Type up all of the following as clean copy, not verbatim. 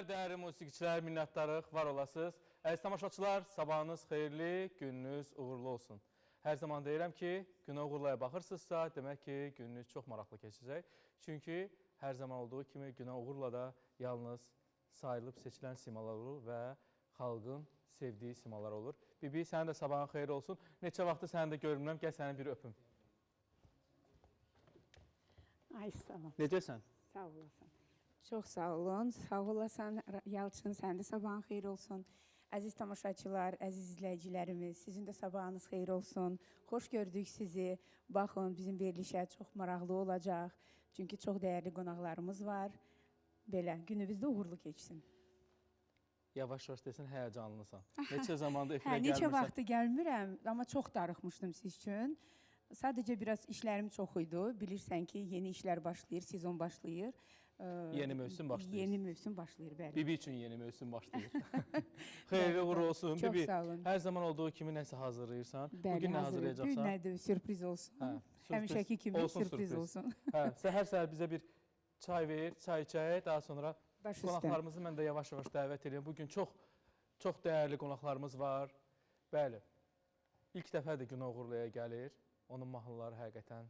günlər, dəyərli musiqiçilər, minnətdarıq, var olasınız. Əziz tamaşaçılar, sabahınız xeyirli, gününüz uğurlu olsun. Hər zaman deyirəm ki, günə uğurlaya baxırsınızsa, demək ki, gününüz çox maraqlı keçəcək. Çünki hər zaman olduğu kimi günə uğurla da yalnız sayılıb seçilən simalar olur və xalqın sevdiyi simalar olur. Bibi, sənin də sabahın xeyir olsun. Neçə vaxtı səni də görmürəm, gəl səni bir öpüm. Ay, sağ ol. Necəsən? Sağ olasın. Çox sağ olun. Sağ olasın Yalçın, sənin də sabahın xeyir olsun. Əziz tamaşaçılar, əziz izləyicilərimiz, sizin də sabahınız xeyir olsun. Xoş gördük sizi. Baxın, bizim verilişə çox maraqlı olacaq. Çünki çox dəyərli qonaqlarımız var. Belə, gününüz də uğurlu keçsin. Yavaş-yavaş desən, həyəcanlısan. Neçə zamanda efirə gəlmirsən? Neçə vaxtı gəlmirəm, amma çox darıxmışdım siz üçün. Sadəcə biraz işlərim çox idi. Bilirsən ki, yeni işlər başlayır, sezon başlayır. Yeni mövsüm başlayır. Yeni mövsüm başlayır, bəli. Bibi üçün yeni mövsüm başlayır. Xeyirli uğurlu olsun. Çox Bibi, sağ olun. hər zaman olduğu kimi nəsə hazırlayırsan. Bəli, Bugün nə hazırlayacaqsan? Bugün nədir? Sürpriz olsun. Hə, Həmişəki kimi sürpriz olsun. Hə, səhər-səhər bizə bir çay ver, çay içək. Daha sonra Baş üstə. qonaqlarımızı mən də yavaş-yavaş dəvət edirəm. Bugün çox dəyərli qonaqlarımız var. Bəli, ilk dəfədir Günə Uğurluya gəlir. Onun mahnıları həqiqətən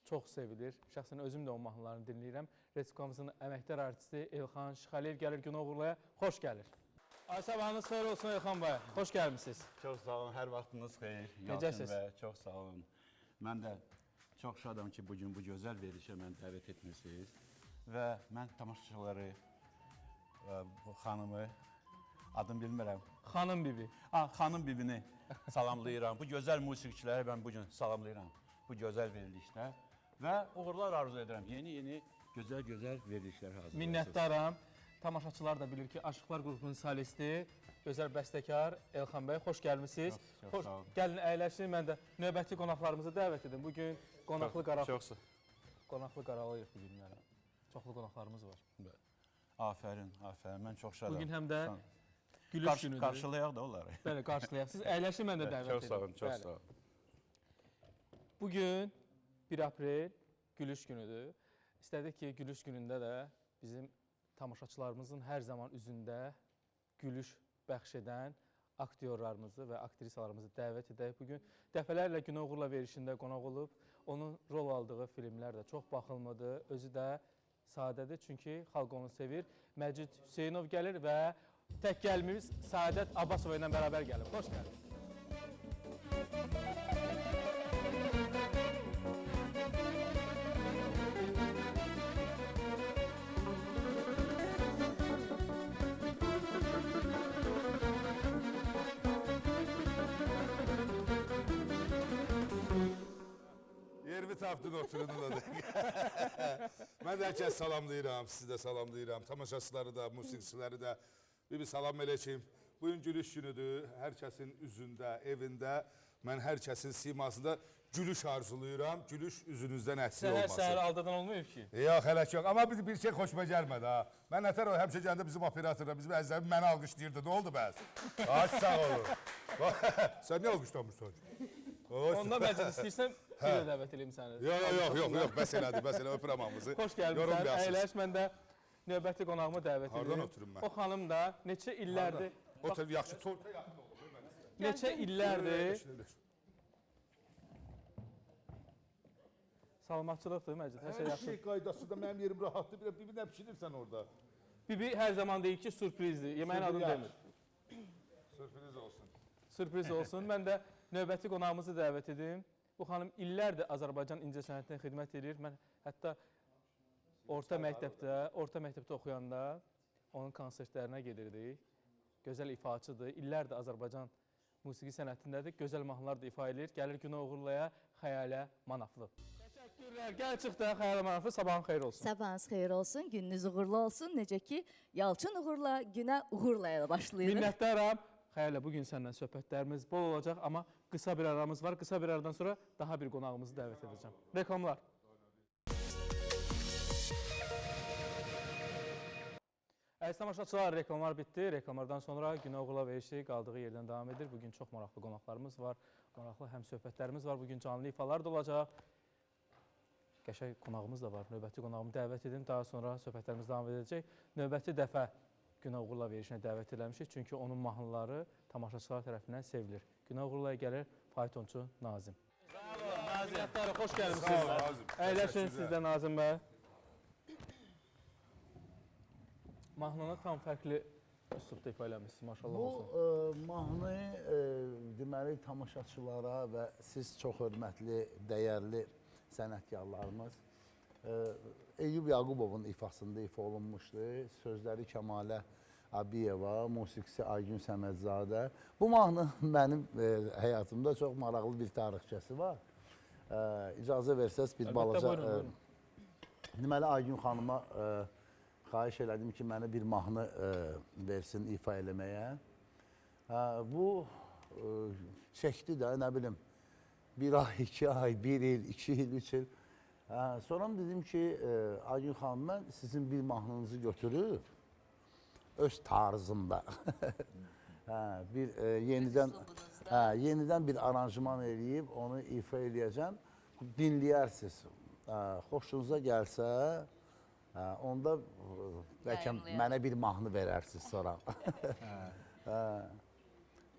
çox sevilir. Şəxsən özüm də onun mahnılarını dinləyirəm. Respublikamızın əməkdar artisti Elxan Şıxəliyev gəlir Günə Uğurluya. Xoş gəlir. Ay, sabahınız xeyir olsun Elxan bəy. Xoş gəlmişsiniz. Çox sağ olun, hər vaxtınız xeyir. Necəsiz? Yalçın bəy, çox sağ olun. Mən də çox şadam ki, bugün bu gözəl verilişə məni dəvət etmişsiniz. Və mən tamaşaçıları, bu xanımı, adını bilmirəm. Xanım Bibi. Xanım Bibini salamlayıram. Bu gözəl musiqiçiləri mən bugün salamlayıram. Bu gözəl verilişdə. Və uğurlar arzu edirəm. Yeni gözəl verilişlər hazırlayırsınız. Minnətdaram. Tamaşaçılar da bilir ki, Aşıqlar qrupunun solisti, gözəl bəstəkar Elxan bəy, xoş gəlmişsiniz. Çox sağ olun. Gəlin əyləşin, mən də növbəti qonaqlarımızı dəvət edim. Bugün qonaqlı qaralıyıq bu günlərə. Çoxlu qonaqlarımız var. Afərin. Mən çox şadam. Bugün həm də gülüş günüdür. Qarşılayaq da onları. Bəli, qarşılayaq. Siz əyləşin, mən də dəvət edim. Çox sağ olun, çox sağ olun. Bugün 1 aprel gülüş günüdür. İstədik ki, gülüş günündə də bizim tamaşaçılarımızın hər zaman üzündə gülüş bəxş edən aktyorlarımızı və aktrisalarımızı dəvət edək. Bugün dəfələrlə Günə Uğurla verilişində qonaq olub. Onun rol aldığı filmlər də çox baxılmadı. Özü də sadədir, çünki xalq onu sevir. Məcid Hüseynov gəlir və tək gəlmimiz Səadət Abbasova ilə bərabər gəlir. Xoş gəlir. Yerimi tapdın oturun da. Mən də hər kəs salamlayıram, sizi də salamlayıram. Tamaşaçıları da, musiqiçiləri də bir salam eləçim. Bugün gülüş günüdür. Hər kəsin üzündə, evində, mən hər kəsin simasında gülüş arzulayıram. Gülüş üzünüzdən əksik olmasın. Səhər aldadan olmayıb ki. Yox, hələk yox. Amma bir şey xoşuma gəlmədi ha. Mən nətər o həmişə gəndə bizim operatorlar, bizim əzizlərim məni alqışlayırdı. Nə oldu bəs? Ay, sağ olun. Sən niyə alqışlamırsan? Ondan bəlkə istəyirsən, bir də dəvət edeyim səni. Yox, bəs elədir, öpürəm hamımızı. Xoş gəlmişsən, əyləş, mən də növbəti qonağımı dəvət edeyim. Hardan oturum mən? O xanım da neçə illərdir... Otur, yaxşı, torta yaxın olur. Neçə illərdir... Salmatçılıqdır, Məcid, hər şey Hər yaxşı. şey qaydası da mənim yerim rahatdır. Bir nə pişirirsən orada? Bibi hər zaman deyir ki, sürprizdir. Yeməyin adını demir. Sürpriz olsun. Sürpriz olsun. Mən də növbəti qonağımızı dəvət edim. Bu xanım illərdir Azərbaycan incəsənətinə xidmət edir. Mən hətta orta məktəbdə oxuyanda onun konsertlərinə gedirdik. Gözəl ifaçıdır. İllərdir Azərbaycan musiqi sənətindədir. Gözəl mahnılar da ifa edir. Gəlir Günə Uğurluya, Xəyalə Manaflı. Təşəkkürlər. Gəl çıx da Xəyalə Manaflı. Sabahın xeyir olsun. Sabahınız xeyir olsun, gününüz uğurlu olsun. Necə ki, Yalçın Uğurla, Günə Uğurlaya başlayırıq. Minnətdaram. Xəyalə, bugün səndən söhbətlərimiz bol olacaq, amma qısa bir aramız var. Qısa bir aradan sonra daha bir qonağımızı dəvət edəcəm. Reklamlar. Əziz tamaşaçılar, reklamlar bitdi. Reklamlardan sonra Günə Uğurla verilişi qaldığı yerdən davam edir. Bugün çox maraqlı qonaqlarımız var. Maraqlı həm söhbətlərimiz var. Bugün canlı ifalar da olacaq. Qəşəng qonağımız da var. Növbəti qonağımı dəvət edin. Daha sonra söhbətlərimiz davam edəcək. Növbəti dəfə Günə Uğurla verilişinə dəvət eləmişik. Çünki onun mahnıları tamaşaçılar tərəfindən sevilir. Günə Uğurlaya gəlir faytonçu Nazim. Nazim, xoş gəlmisiniz. Sağ ol, Nazim. Əyləşin Təşəkkürlər. siz də Nazim bəy. Mahnını tam fərqli üslubda ifa eləmişsiniz, maşallah Bu olsun. mahnı deməli tamaşaçılara və siz çox hörmətli, dəyərli sənətkarlarımız Eyyub Yaqubovun ifasında ifa olunmuşdu. Sözləri Kəmalə Abiyeva, musiqisi Aygün Səmədzadə. Bu mahnı mənim həyatımda çox maraqlı bir tarixçəsi var. İcazə versəz bir balaca... buyurun. Deməli Aygün xanıma xahiş elədim ki, mənə bir mahnı versin ifa eləməyə. Bu çəkdi də, nə bilim, bir ay, 2 ay, 1 il, 2 il, 3 il. Sonra dedim ki, Aygün xanım, mən sizin bir mahnınızı götürüb, öz tarzımda yenidən bir aranjman eləyib, onu ifa eləyəcəm. Dinləyərsiniz. Xoşunuza gəlsə, onda bəlkə mənə bir mahnı verərsiniz sonra.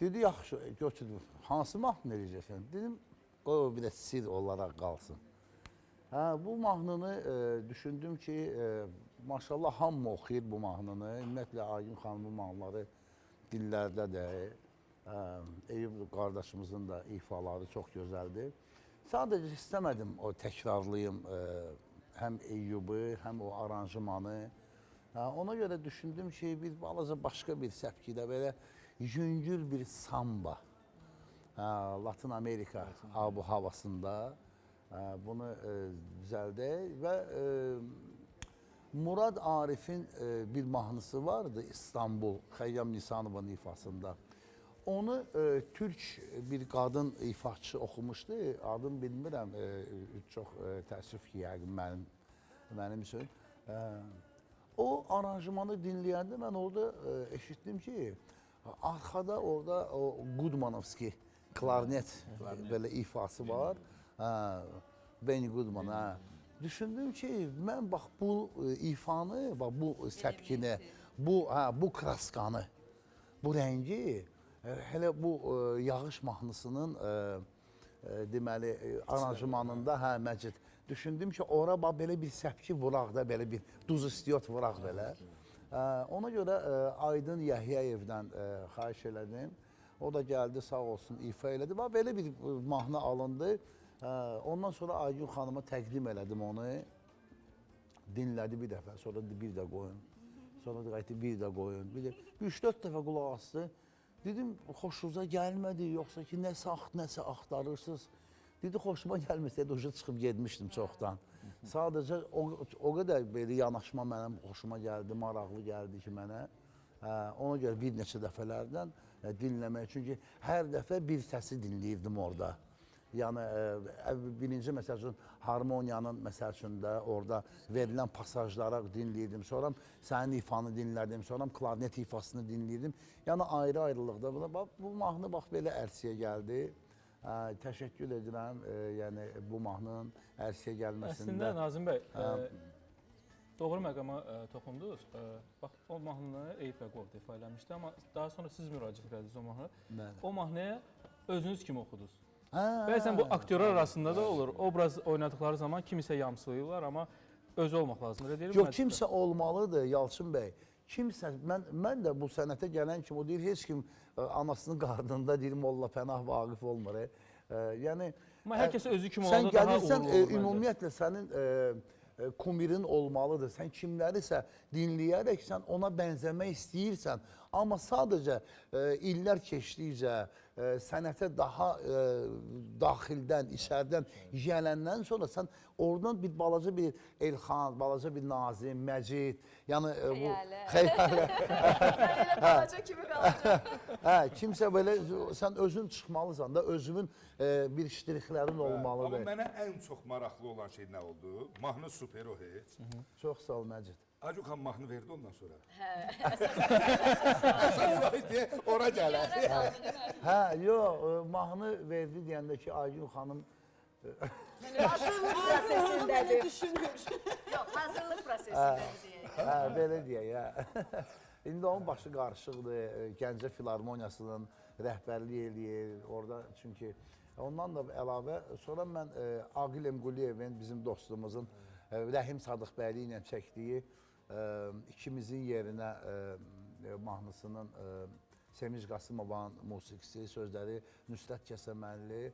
Dedi, yaxşı, götürdüm. Hansı mahnı eləyəcəksən? Dedim, qoy o bir də sir olaraq qalsın. Bu mahnını düşündüm ki, maşallah hamı oxuyur bu mahnını. Ümumiyyətlə, Aygün xanımın mahnıları dillərdədir. Eyüp qardaşımızın da ifaları çox gözəldir. Sadəcə istəmədim o təkrarlayım həm Eyyubu, həm o aranjmanı. Ona görə düşündüm ki, bir balaca başqa bir səpkidə belə yüngül bir samba Latin Amerika abu-havasında bunu düzəldək və Murad Arif'in bir mahnısı vardı İstanbul, Xəyyam Nisanovun ifasında. Onu Türk bir qadın ifaçı oxumuşdu. Adını bilmirəm, çox təəssüf ki, yəqin mənim üçün. O aranjmanı dinləyəndə mən orada eşitdim ki, arxada orada o Gudmanovski klarnet belə ifası var. Benny Goodman. Düşündüm ki, mən bax bu ifanı, bax bu səpkini, bu kraskanı, bu rəngi, hələ bu Yağış mahnısının deməli aranjmanında, Məcid, düşündüm ki, ora bax belə bir səpki vuraq da, belə bir duz istiyot vuraq belə. Ona görə Aydın Yəhyəyevdən xahiş elədim. O da gəldi, sağ olsun, ifa elədi. Bax, belə bir mahnı alındı. Ondan sonra Aygün xanıma təqdim elədim onu. Dinlədi bir dəfə, sonra bir də qoyun. Sonra da bir də qoyun. 3-4 dəfə qulaq asdı. Dedim, xoşunuza gəlmədi, yoxsa ki, nəsə axtarırsınız. Dedi, xoşuma gəlməsə, dedi, çıxıb gedmişdim çoxdan. Sadəcə o qədər belə yanaşma mənim xoşuma gəldi, maraqlı gəldi ki mənə. Ona görə bir neçə dəfələrdən dinləmək. Çünki hər dəfə bir səsi dinləyirdim orada. Yəni, birinci, məsəl üçün, harmoniyanın, məsəl üçün də orada verilən pasajlara dinləyirdim. Sonra sənin ifanı dinlərdim, sonra klarnet ifasını dinləyirdim. Yəni, ayrı-ayrılıqda. Bu mahnı, bax, belə ərsiyə gəldi. Təşəkkür edirəm, yəni, bu mahnının ərsiyə gəlməsində. Əslində, Nazim bəy, doğru məqama toxundunuz. Bax, o mahnını Eyüp Yaqubov ifa eləmişdi, amma daha sonra siz müraciət edədiniz o mahnı. O mahnıya özünüz kimi oxudunuz. Bəzən bu aktyorlar arasında da olur. Obraz oynadıkları zaman kimisə yamsılayırlar, amma özü olmaq lazımdır. Yox, kimsə olmalıdır, Yalçın bəy. Kimsə, mən də bu sənətə gələn kimi, o deyir, heç kim anasının qarnında deyir, Molla Pənah Vaqif olmur. Yəni, amma hər kəs özü kimi sən olanda daha gəlirsən, uğurlu olur. ümumiyyətlə sənin kumirin olmalıdır. Sən kimlərisə dinləyərək sən ona bənzəmək istəyirsən. Amma sadəcə illər keçdikcə sənətə daha daxildən, içərdən gələndən sonra sən oradan bir balaca bir Elxan, balaca bir Nazim, Məcid, yəni bu xəyalə. Balaca kimi qalacaq. Kimsə belə, sən özün çıxmalısan da, özünün bir ştrixlərin olmalıdır. Amma mənə ən çox maraqlı olan şey nə oldu? Mahnı super o heç. Çox sağ ol, Məcid. Aygün xanım mahnı verdi ondan sonra. Ora gələr. Yox, mahnı verdi deyəndə ki, Aygün xanım Hazırlıq prosesindədir. Yox, hazırlıq prosesindədir deyək. belə deyək. İndi onun başı qarışıqdır. Gəncə Filarmoniyasının rəhbərliyi eləyir orada çünki ondan da əlavə sonra mən Aqil Emquliyevin bizim dostumuzun Rəhim Sadıqbəyli ilə çəkdiyi ikimizin yerinə mahnısının Sevinc Qasımovanın musiqisi, sözləri Nüsrət Kəsəmənli.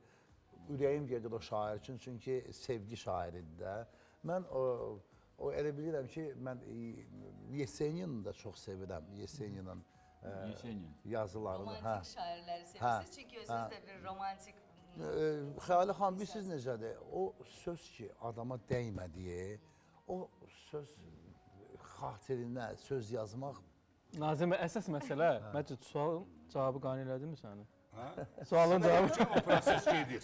Ürəyim gedir o şair üçün, çünki sevgi şairidir də. Mən o elə bilirəm ki, mən Yesenini də çox sevirəm. Yeseninin yazılarını. Romantik şairləri sevirsiniz, çünki özünüz də bir romantik... Xəyali xan, bilirsiniz necədir? O söz ki, adama dəymədiyi, o söz xatirinə söz yazmaq... Nazim bəy, əsas məsələ, Məcid, sualın cavabı qane elədinmi səni? Sualın cavabı... O proses gedir.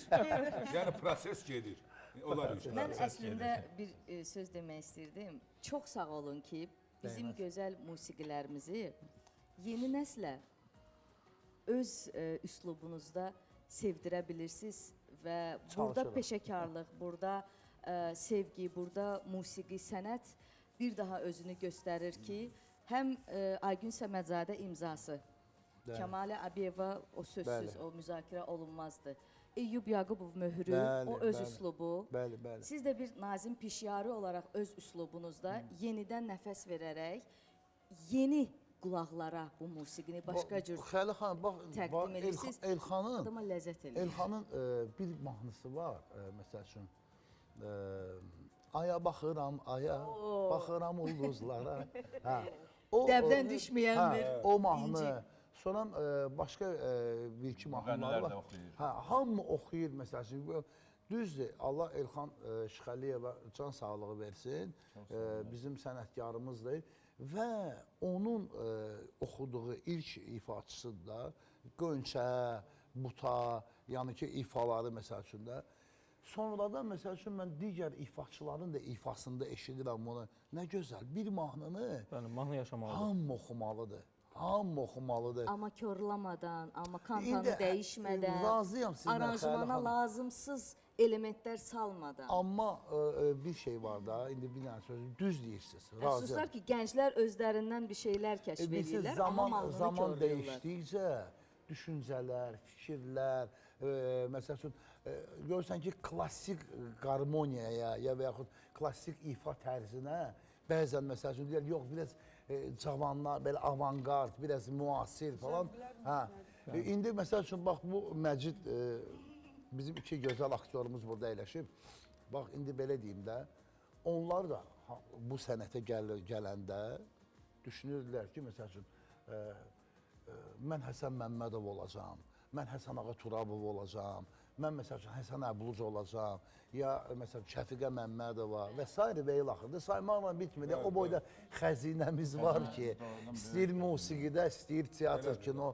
Yəni proses gedir. Onlar üçün. Mən əslində bir söz demək istirdim. Çox sağ olun ki, bizim gözəl musiqilərimizi yeni nəslə öz üslubunuzda sevdirə bilirsiniz və burada peşəkarlıq, burada sevgi, burada musiqi, sənət bir daha özünü göstərir ki, həm Aygün Səmədzadə imzası, Kəmalə Abiyeva o sözsüz, o müzakirə olunmazdı. Eyyub Yaqubov möhrü, o öz üslubu. Siz də bir Nazim Pişyari olaraq öz üslubunuzda yenidən nəfəs verərək yeni qulaqlara bu musiqini başqa cür təqdim edirsiniz. Adama ləzzət edir. Elxanın bir mahnısı var, məsəl üçün. Aya baxıram, aya, baxıram ulduzlara. Dəbdən düşməyən bir o mahnı. Sonra başqa bir-iki mahnılar var. Hamı oxuyur, məsəl üçün. Düzdür, Allah Elxan Şıxəliyevə can sağlığı versin, bizim sənətkarımızdır. Və onun oxuduğu ilk ifaçısı da Gönçə, Buta, yəni ki, ifaları məsəl üçün də. Sonradan məsəl üçün mən digər ifaçıların da ifasında eşidirəm onu. Nə gözəl, bir mahnını mahnı yaşamalıdır. Hamı oxumalıdır. Hamı oxumalıdır. Amma körlamadan, amma kantanı dəyişmədən, razıyam sizlə, aranjmana lazımsız elementlər salmadan. Amma bir şey var da, indi bir dənə söz, düz deyirsiniz. Əfsuslar ki, gənclər özlərindən bir şeylər kəşf edirlər, amma mahnını zaman körlüyorlar. dəyişdikcə düşüncələr, fikirlər, məsəl üçün, görürsən ki, klassik qarmoniyaya ya və yaxud klassik ifa tərzinə bəzən məsəl üçün deyirlər, yox, biraz cavanlar, belə avangard, biraz müasir falan. İndi məsəl üçün, bax, bu Məcid, bizim iki gözəl aktyorumuz burada əyləşib. Bax, indi belə deyim də, onlar da bu sənətə gələndə düşünürdülər ki, məsəl üçün, mən Həsən Məmmədov olacam, mən Həsən Ağa Turabov olacam, mən məsəl üçün Həsən Əbluc olacam, ya məsələn Şəfiqə Məmmədova və s. və ilaxırda saymaqla bitmir. O boyda xəzinəmiz var ki, istəyir musiqidə, istəyir teatr, kino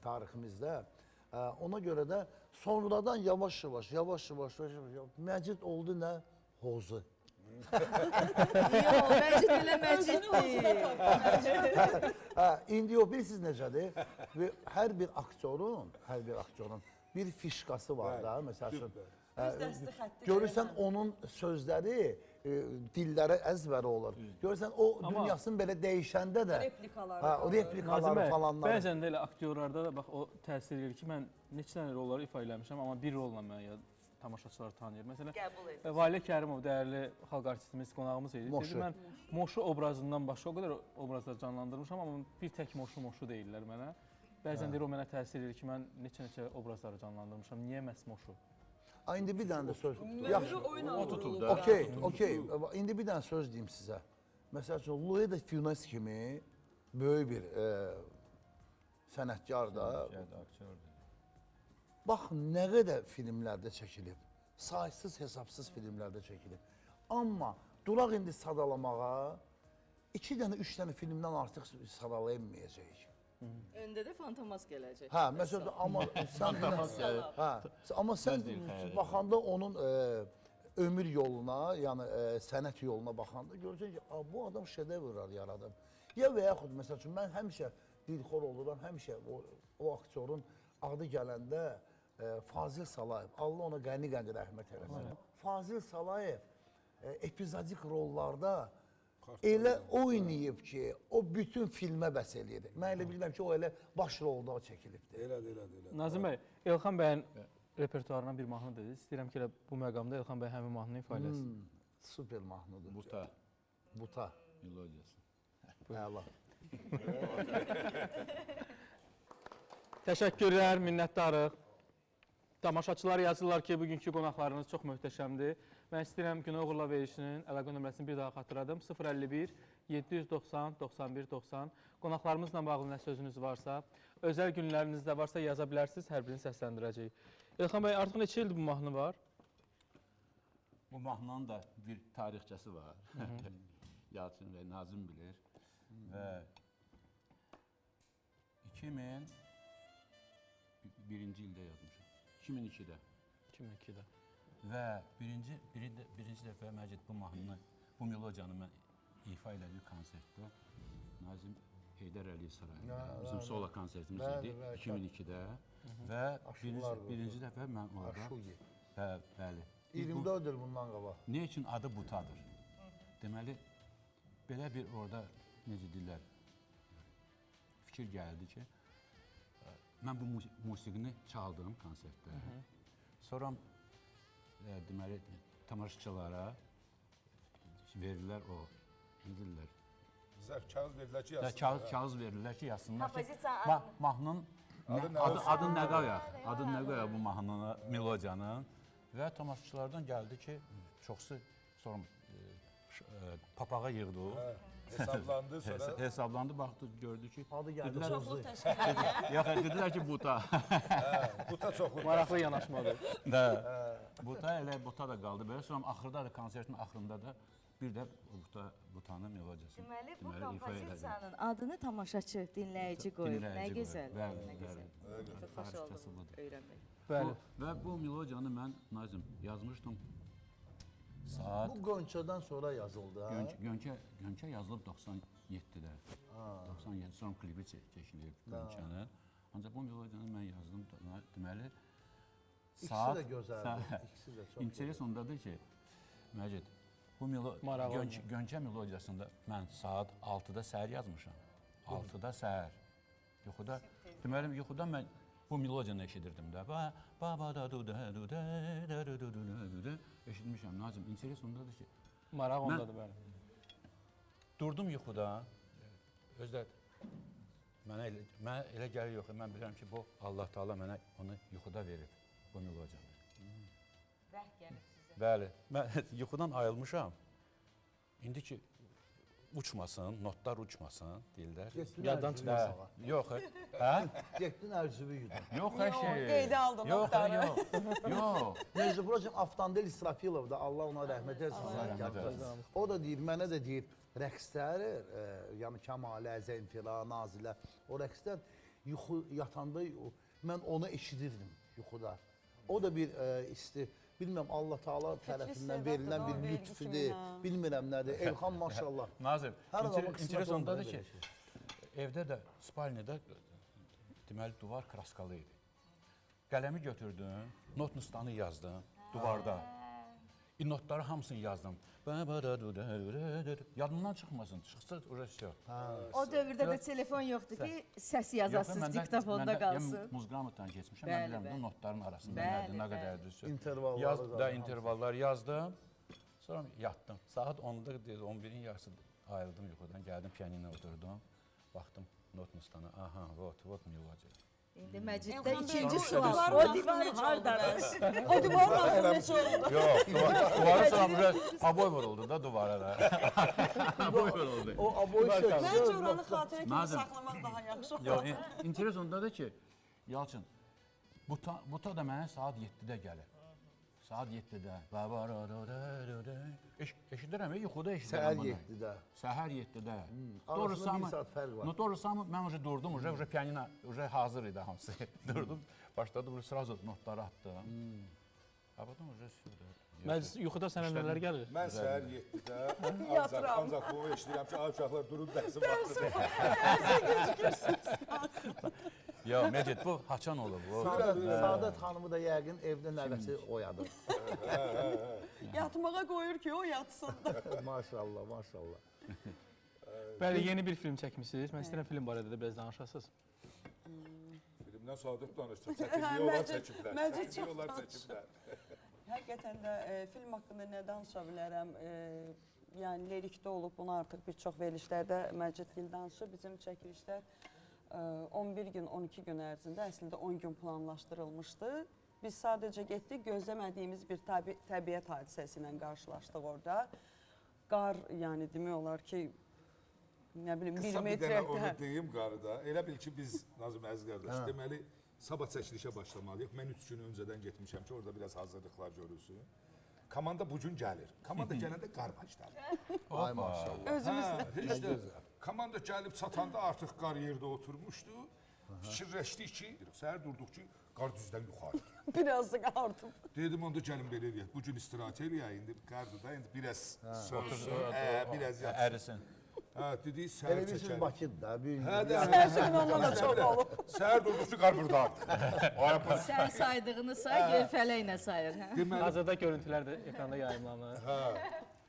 tariximizdə. Ona görə də sonradan yavaş-yavaş Məcid oldu nə? Hozu. Yox, Məcid elə Məciddir. İndi yox, bilirsiniz necədir? Hər bir aktyorun bir fişkası var da, məsəl üçün. Görürsən onun sözləri dillərə əzbəri olur. Görürsən o dünyasını belə dəyişəndə də replikaları falanlar. Bəzən də elə aktyorlarda da bax o təsir edir ki, mən neçə dənə rolları ifa eləmişəm, amma bir rolla mən tamaşaçılar tanıyır. Məsələn, Valilə Kərimov dəyərli xalq artistimiz, qonağımız idi. Dedi, mən Moşu obrazından başqa o qədər obrazlar canlandırmışam, amma bir tək Moşu deyirlər mənə. Bəzən deyir, o mənə təsir edir ki, mən neçə obrazları canlandırmışam. Niyə məhz Moşu? İndi bir dənə də söz. O tutub da. Okey. İndi bir dənə söz deyim sizə. Məsəl üçün, Louis de Funès kimi böyük bir sənətkar da. Bax, nə qədər filmlərdə çəkilib. Saysız, hesabsız filmlərdə çəkilib. Amma duraq indi sadalamağa 2 dənə, 3 dənə filmdən artıq sadalayamayacaq. Öndə də Fantomas gələcək. Hə, məsələn, amma sən baxanda onun ömür yoluna, yəni sənət yoluna baxanda görürsən ki, bu adam şedevrlar yaradıb. Ya və yaxud, məsəl üçün, mən həmişə dilxor oluram, həmişə o aktyorun adı gələndə Fazil Salayev, Allah ona qəni-qəni rəhmət eləsin. Fazil Salayev epizodik rollarda elə oynayıb ki, o bütün filmə bəs eləyir. Mən elə bilirəm ki, o elə baş rolda çəkilibdir. Elədir. Nazim bəy, Elxan bəyin repertuarından bir mahnı dediniz. İstəyirəm ki, elə bu məqamda Elxan bəy həmin mahnını ifa eləsin. Super mahnıdır. Buta Buta. melodiyası. Əla. Təşəkkürlər, minnətdarıq. Tamaşaçılar yazırlar ki, bugünkü qonaqlarınız çox möhtəşəmdir. Mən istəyirəm Günə Uğurla verilişinin əlaqə nömrəsini bir daha xatırladım. 051 790 91 90. Qonaqlarımızla bağlı nə sözünüz varsa, özəl günlərinizdə varsa yaza bilərsiniz, hər birini səsləndirəcəyik. Elxan bəy, artıq neçə ildir bu mahnı var? Bu mahnının da bir tarixçəsi var. Yalçın və Nazim bilir. Və 2001-ci ildə yazmışam. 2002-də. 2002-də. Və birinci dəfə Məcid bu mahnını, bu melodiyanı mən ifa elədiyi konsertdə Nazim Heydər Əliyev sarayında bizim solo konsertimiz idi 2002-də və birinci dəfə mən orada bəli. 24 il bundan qabaq. Ne üçün adı Butadır? Deməli belə bir orada necə deyirlər fikir gəldi ki, mən bu musiqini çaldım konsertdə. Sonra deməli tamaşaçılara verirlər o, nə deyirlər? Zərf kağız verirlər ki, yazsınlar. Kağız verirlər ki, yazsınlar ki, Kompozisiya mahnının adını nə qoyaq? Adını nə qoyaq bu mahnının, melodiyanın? Və tamaşaçılardan gəldi ki, çoxsu sonra papağa yığdı o. Hesablandı, sonra... Hesablandı, baxdı, gördü ki... Adı gəldi. Çoxluq təşkil edir. Yox, dedilər ki, Buta. Buta çoxluq. Maraqlı yanaşmadır. Buta elə Buta da qaldı. Belə sonra axırda da, konsertin axırında da bir də Butanın melodiyasını Deməli, bu ifa elədi. kompozisiyanın adını tamaşaçı, dinləyici qoyub. Nə gözəl. Bəli, Nə gözəl. Çox xoş Tarixçəsi oldum budur. öyrənmək. Bəli. Və bu melodiyanı mən Nazim yazmışdım. Saat Bu Qönçədən sonra yazıldı, hə? Gönçə yazılıb 97-də. 97 sonra klibi çəkilib Gönçənin. Ancaq bu melodiyanı mən yazdım. Deməli İkisi də gözəldir. İkisi də çox. İnteres ondadır ki, Məcid, bu Gönçə melodiyasında mən saat 6-da səhər yazmışam. 6-da səhər. Yuxuda, deməli yuxudan mən bu melodiyanı eşidirdim də. Eşitmişəm Nazim. İnteres ondadır ki, Maraq ondadır, bəli. durdum yuxuda. Özdə mənə elə gəlir yox, mən bilirəm ki, bu Allah Taala mənə onu yuxuda verib, bu melodiyanı. Vəh gəlib sizə. Bəli, mən yuxudan ayılmışam. İndi ki, uçmasın, notlar uçmasın, deyirlər. Yaddan çıxmasın. Yox, hə? Getdin ərcübü yudun. Yox, hər şey. Qeydə aldın notları. Yox. Necə Buracım Avtandel İsrafilov da Allah ona rəhmət etsin. O da deyir, mənə də deyir, rəqslər, yəni Kəmalə, Zənfira, Nazilə, o rəqslər yuxu yatanda mən onu eşidirdim yuxuda. O da bir bilmirəm Allah Taala tərəfindən verilən bir lütfüdür, bilmirəm nədir. Elxan maşallah. Nazim, Hər zaman interes qismət ondadır olmayan ki, evdə də, spalnidə deməli duvar kraskalı idi. Qələmi götürdüm, notnustanı yazdım duvarda. Notları hamısını yazdım. Yadımdan çıxmasın, çıxsa ürəşiyor. O dövrdə də telefon yoxdur ki, səs yazasınız, diktafonda qalsın. Muzqramodan keçmişəm, Bəli, mən bilirəm bəli. bu notların arasında Bəli, nədir, nə bəli. qədərdir. İntervalları intervallar yazdım, sonra yatdım. Saat 10-da, 11-in yarısı ayrıldım yuxudan, gəldim piyaninoya oturdum, baxdım notnustana, aha, vot melodiya. İndi Məciddə Elxan bəy, ikinci bu sual. divar O divar necə oldu hardadır? bəs? O divar necə oldu? Yox, duvarı sonra aboy vuruldu da duvara da. Aboy vuruldu. O aboy Məncə sökdü. oranı xatirə kimi Nazım. saxlamaq daha yaxşı olur. Yox, interes ondadır ki, Yalçın, Buta da mənə saat 7-də gəlir. Saat 7-də. Eşidirəm, yuxuda eşidirəm Səhər bunu. 7-də. Səhər 7-də. Arasında bir saat fərq var. Doğrusu mən уже durdum, уже pianino hazır idi hamısı. Durdum, başladım, sразу notları attım. A потом уже все. Məclis yuxuda sənə nələr gəlir? Mən səhər 7-də ancaq bunu eşidirəm ki, uşaqlar durub dərsin vaxtıdır. Yox, Məcid, bu haçan olub. Saadət xanımı da yəqin evdə nəvəsi oyadır. Yatmağa qoyur ki, o yatsın. Maşallah, maşallah. Bəli, yeni bir film çəkmisiniz. Mən istəyirəm film barədə də biraz danışasınız. Filmdən Sadət danışdı. Çəkildiyi olar çəkiblər. Məncə Çəkildiyi çox olar danış. çəkiblər. Həqiqətən də film haqqında nə danışa bilərəm? Yəni lirikdə olub, bunu artıq bir çox verilişlərdə Məcid danışır. Bizim çəkilişlər 11 gün, 12 gün ərzində əslində 10 gün planlaşdırılmışdı. Biz sadəcə getdik, gözləmədiyimiz bir təbiət hadisəsi ilə qarşılaşdıq orada. Qar, yəni demək olar ki, nə bilim, 1 Qısa bir dənə onu metrə... deyim qarıda. Elə bil ki, biz Nazım Əziz qardaş, deməli, sabah çəkilişə başlamalıyıq. Mən 3 gün öncədən getmişəm ki, orada biraz hazırlıqlar görülsün. Komanda bu gün gəlir. Komanda gələndə qar başlar. Ay maşallah. Özümüz Heç də komanda gəlib çatanda artıq qar yerdə oturmuşdu. Fikirləşdik ki, səhər durduq ki, qar düzdən yuxarı. biraz da artıb. Dedim onda gəlin belə eləyək. Bu gün istirahət eləyək. İndi qardır da, indi biraz soğusun, biraz yatsın. Ərisin. Hə, dedik Elə səhər bilirsiniz çəkəlim. Bakıda bir Hə, də. Səhər ondan da çox olub. Səhər durduq ki, qar buradadır. Sən saydığını say, gölfələklə sayır. Hə? Deməli, Hazırda görüntülər də ekranda yayımlanır.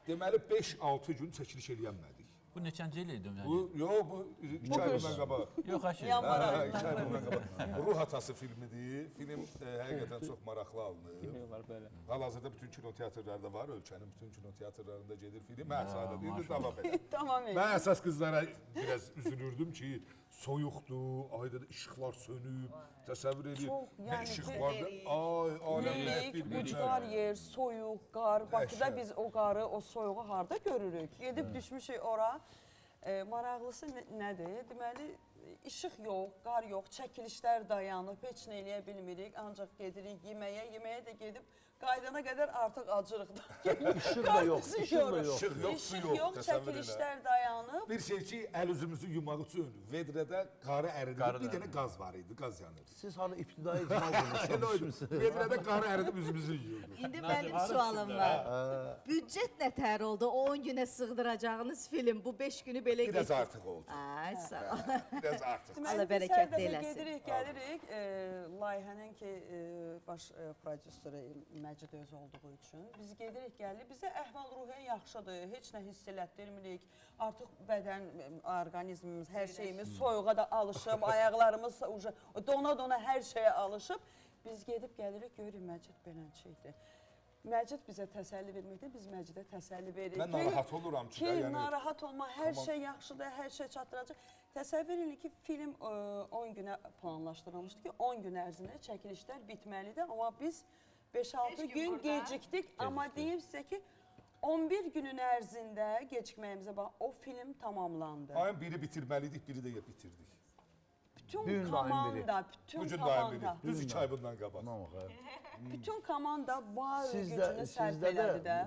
deməli 5-6 gün çəkiliş eləyənmədik. Bu neçənci il idi? Bu, yox, bu 2 ay bundan qabaq. Yox, əşi. Yanvar Hə, ayında. 2 ay bundan qabaq. Ruh atası filmidir. Film həqiqətən çox maraqlı alınır. Bilmiyorlar böyle. Hal-hazırda bütün kinoteatrlarda var, ölkənin bütün kinoteatrlarında gedir film. Mən sadə deyildi, davam edir. Tamam. Mən əsas qızlara biraz üzülürdüm ki, soyuqdur, ayda da işıqlar sönüb, təsəvvür edin. Çox, Nə yəni işıq ki, vardı, ay, aləmlər Lilik, bir-birinə. ucqar yer, soyuq, qar. Bakıda Dəhşət. biz o qarı, o soyuğu harda görürük? Gedib düşmüşük ora. Maraqlısı nədir? Deməli, işıq yox, qar yox, çəkilişlər dayanıb, heç nə eləyə bilmirik. Ancaq gedirik yeməyə, yeməyə də gedib qaydana qədər artıq acırıq. işıq da yox, işıq da yox. İşıq yox, su İşıq yox, yox, təsəvvür elə. çəkilişlər dayanıb. Bir şey ki, əl üzümüzü yumaq üçün vedrədə qarı əridib, bir dənə qaz var idi, qaz yanırdı. Siz hala ibtidai icmal Elə oydu, konuşmuşsunuz. vedrədə qarı əridib üzümüzü yuyurdu. İndi mənim sualım var. Büdcət nətər oldu? O 10 günə sığdıracağınız film bu 5 günü belə Biraz getdi. artıq oldu, Ay, sağ ol. biraz artıq. Allah Biz hər bərəkət dəfə eləsin. Gedirik, gəlirik. Layihənin ki, baş prodüseri Məcid öz olduğu üçün. Biz gedirik, gəlirik. Bizə əhval-ruhiyyə yaxşıdır, heç nə hiss elətdirmirik. Artıq bədən, orqanizmimiz, hər şeyimiz soyuğa da alışıb, ayaqlarımız dona-dona hər şeyə alışıb. Biz gedib gəlirik, görürük Məcid beləncə. Məcid bizə təsəlli verməkdə, biz Məcidə təsəlli veririk. Mən narahat oluram ki, yəni narahat olma, hər şey yaxşıdır, hər şey çatdıracaq. Təsəvvür edin ki, film 10 günə planlaşdırılmışdı ki, 10 gün ərzində çəkilişlər bitməlidir. Amma biz 5-6 gün gecikdik. Amma deyim sizə ki, 11 günün ərzində gecikməyimizə bax, o film tamamlandı. ayın biri bitirməliydik, biri də bitirdik. Bütün Bugün de ayın komanda, bütün Bugün də ayın biri, komanda, düz 2 ay bundan qabaq. bütün komanda var gücünü Sizdə sərf elədi də.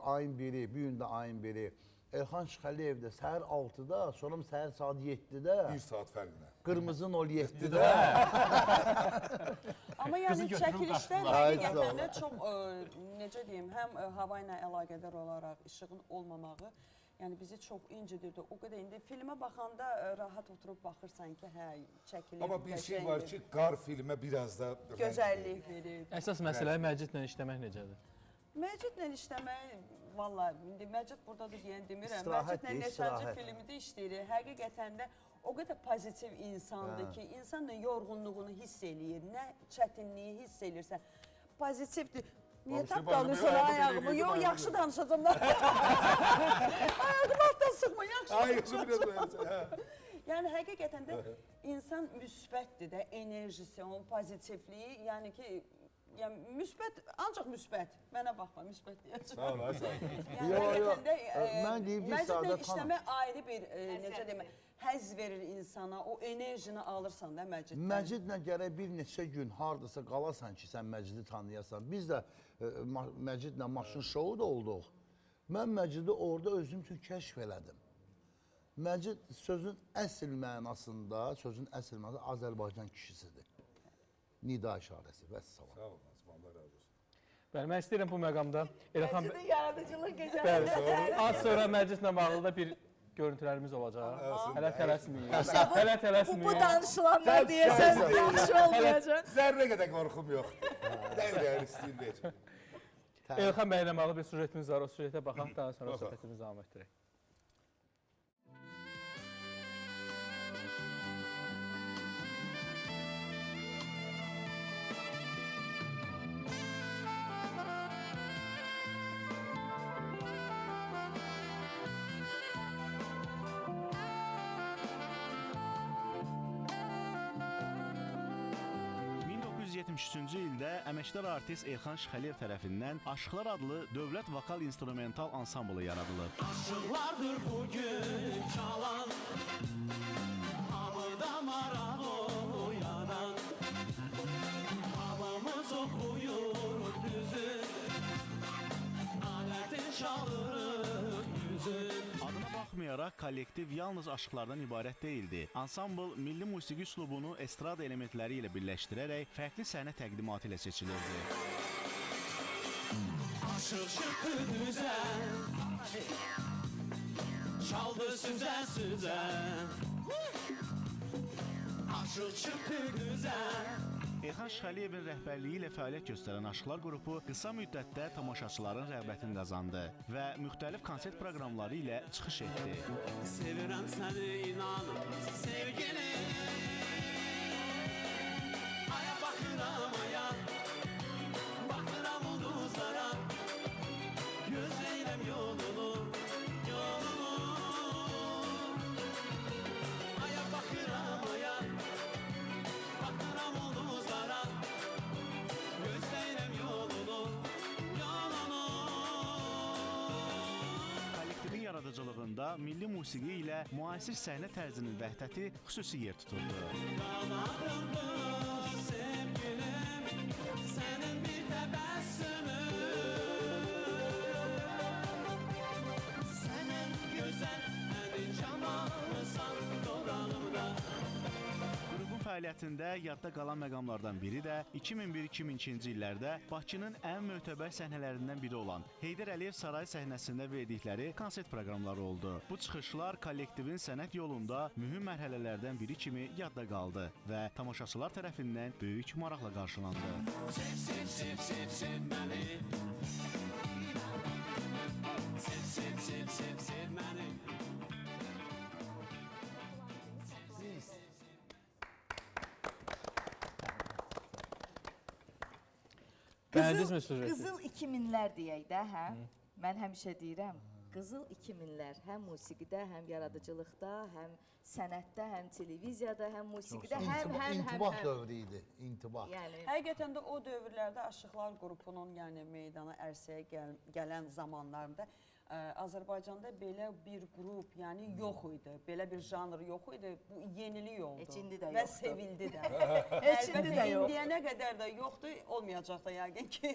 ayın biri, bu gün də ayın biri. Elxan Şıxəliyev də səhər 6-da, sonra səhər saat 7-də, 1 saat fərqlə. Qırmızı 07-də. Amma yəni götürüb çəkilişlər qaçdılar. həqiqətən də çox, necə deyim, həm hava ilə əlaqədar olaraq işığın olmamağı, yəni bizi çox incidirdi. O qədər indi filmə baxanda rahat oturub baxırsan ki, hə, çəkilir. Amma bir şey var ki, qar filmə biraz da gözəllik verir. Əsas məsələ Məcidlə işləmək necədir? Məcidlə işləmək, valla, indi Məcid buradadır deyən demirəm. İstirahət Məcidlə deyil, neçənci istirahət. filmdə işləyirik. Həqiqətən də o qədər pozitiv insandır ki, insan da yorğunluğunu hiss eləyir, nə çətinliyi hiss elirsə, pozitivdir. Niyə tap danışır ayağımı? Yox, yaxşı danışacağım da. Ayağımı altdan sıxma, yaxşı Ay, danışacağım. biraz böyle. Yəni həqiqətən də insan müsbətdir də, enerjisi, onun pozitivliyi, yəni ki, yəni müsbət, ancaq müsbət. Mənə baxma, müsbət deyəcəm. Sağ ol, ay sağ ol. Yəni Yox, yox. həqiqətən də Mən deyim ki, Məcidlə Səadət xanım. işləmək ayrı bir, necə demək, həzz verir insana, o enerjini alırsan da Məciddən. Məcidlə gərək bir neçə gün hardasa qalasan ki, sən Məcidi tanıyasan. Biz də Məcidlə maşın şovu da olduq. Mən Məcidi orada özüm üçün kəşf elədim. Məcid sözün əsl mənasında, Azərbaycan kişisidir. Nida işarəsi, vəssalam. Sağ ol, Nazım, Allah razı olsun. Bəli, mən istəyirəm bu məqamda Elxan Məcidin yaradıcılıq gecəsi. bəli, az sonra məclislə bağlı da bir görüntülərimiz olacaq. Hələ tələsməyin. Hələ Bu tələsməyin. danışılanlar deyəsən yaxşı olmayacaq. Zərrə qədər qorxum yoxdur. Dəvrəyən istəyir. Elxan bəylə bağlı bir sujetimiz var. O sujetə baxaq, daha sonra söhbətimizi davam etdirək. 1973-cü ildə əməkdar artist Elxan Şıxəliyev tərəfindən Aşıqlar adlı dövlət vokal instrumental ansamblı yaradılıb. Aşıqlardır bugün çalan, hamıda maraq oyanan, havamız oxuyur düzün, alətin çalırıq yüzün. Adına baxmayaraq, kollektiv yalnız aşıqlardan ibarət deyildi. Ansambl milli musiqi üslubunu estrada elementləri ilə birləşdirərək fərqli səhnə təqdimatı ilə seçilirdi. Aşıq çıktı düzen, çaldı süzen süzen. Aşıq çıktı düzen. Elxan Şıxəliyevin rəhbərliyi ilə fəaliyyət göstərən Aşıqlar qrupu qısa müddətdə tamaşaçıların rəğbətini qazandı və müxtəlif konsert proqramları ilə çıxış etdi. Sevirəm səni inan sevgili. Aya baxıram aya, baxıram ulduzlara, gözləyirəm yolunu, yolunu. Aya baxıram aya, baxıram ulduzlara, gözləyirəm yolunu, yolunu. Kollektivin yaradıcılığında milli musiqi ilə müasir səhnə tərzinin vəhdəti xüsusi yer tuturdu. Qanadımdı sevgilim, sənin bir təbəssümün. Sənin gözəl əni camalsan dodağımda. Qrupun fəaliyyətində yadda qalan məqamlardan biri də 2001-2002-ci illərdə Bakının ən mötəbər səhnələrindən biri olan Heydər Əliyev Sarayı səhnəsində verdikləri konsert proqramları oldu. Bu çıxışlar kollektivin sənət yolunda mühüm mərhələlərdən biri kimi yadda qaldı və tamaşaçılar tərəfindən böyük maraqla qarşılandı. Sev, sev, sev, sev, sev məni. Sev, sev, sev, sev, sev məni. Beğendiniz mi süreci? Qızıl 2000-lər deyək də, hə? Mən həmişə deyirəm, qızıl 2000-lər həm musiqidə, həm yaradıcılıqda, həm sənətdə, həm televiziyada, həm musiqidə, İntibah dövrü idi, intibah. Yəni Həqiqətən də o dövrlərdə Aşıqlar qrupunun, yəni meydana ərsəyə gələn zamanlarında Azərbaycanda belə bir qrup, yəni yox idi. Belə bir janr yox idi. Bu yenilik oldu. Heç indi də və yoxdur. sevildi də. Heç indi də yox. İndiyənə qədər də yoxdur, olmayacaq da yəqin ki.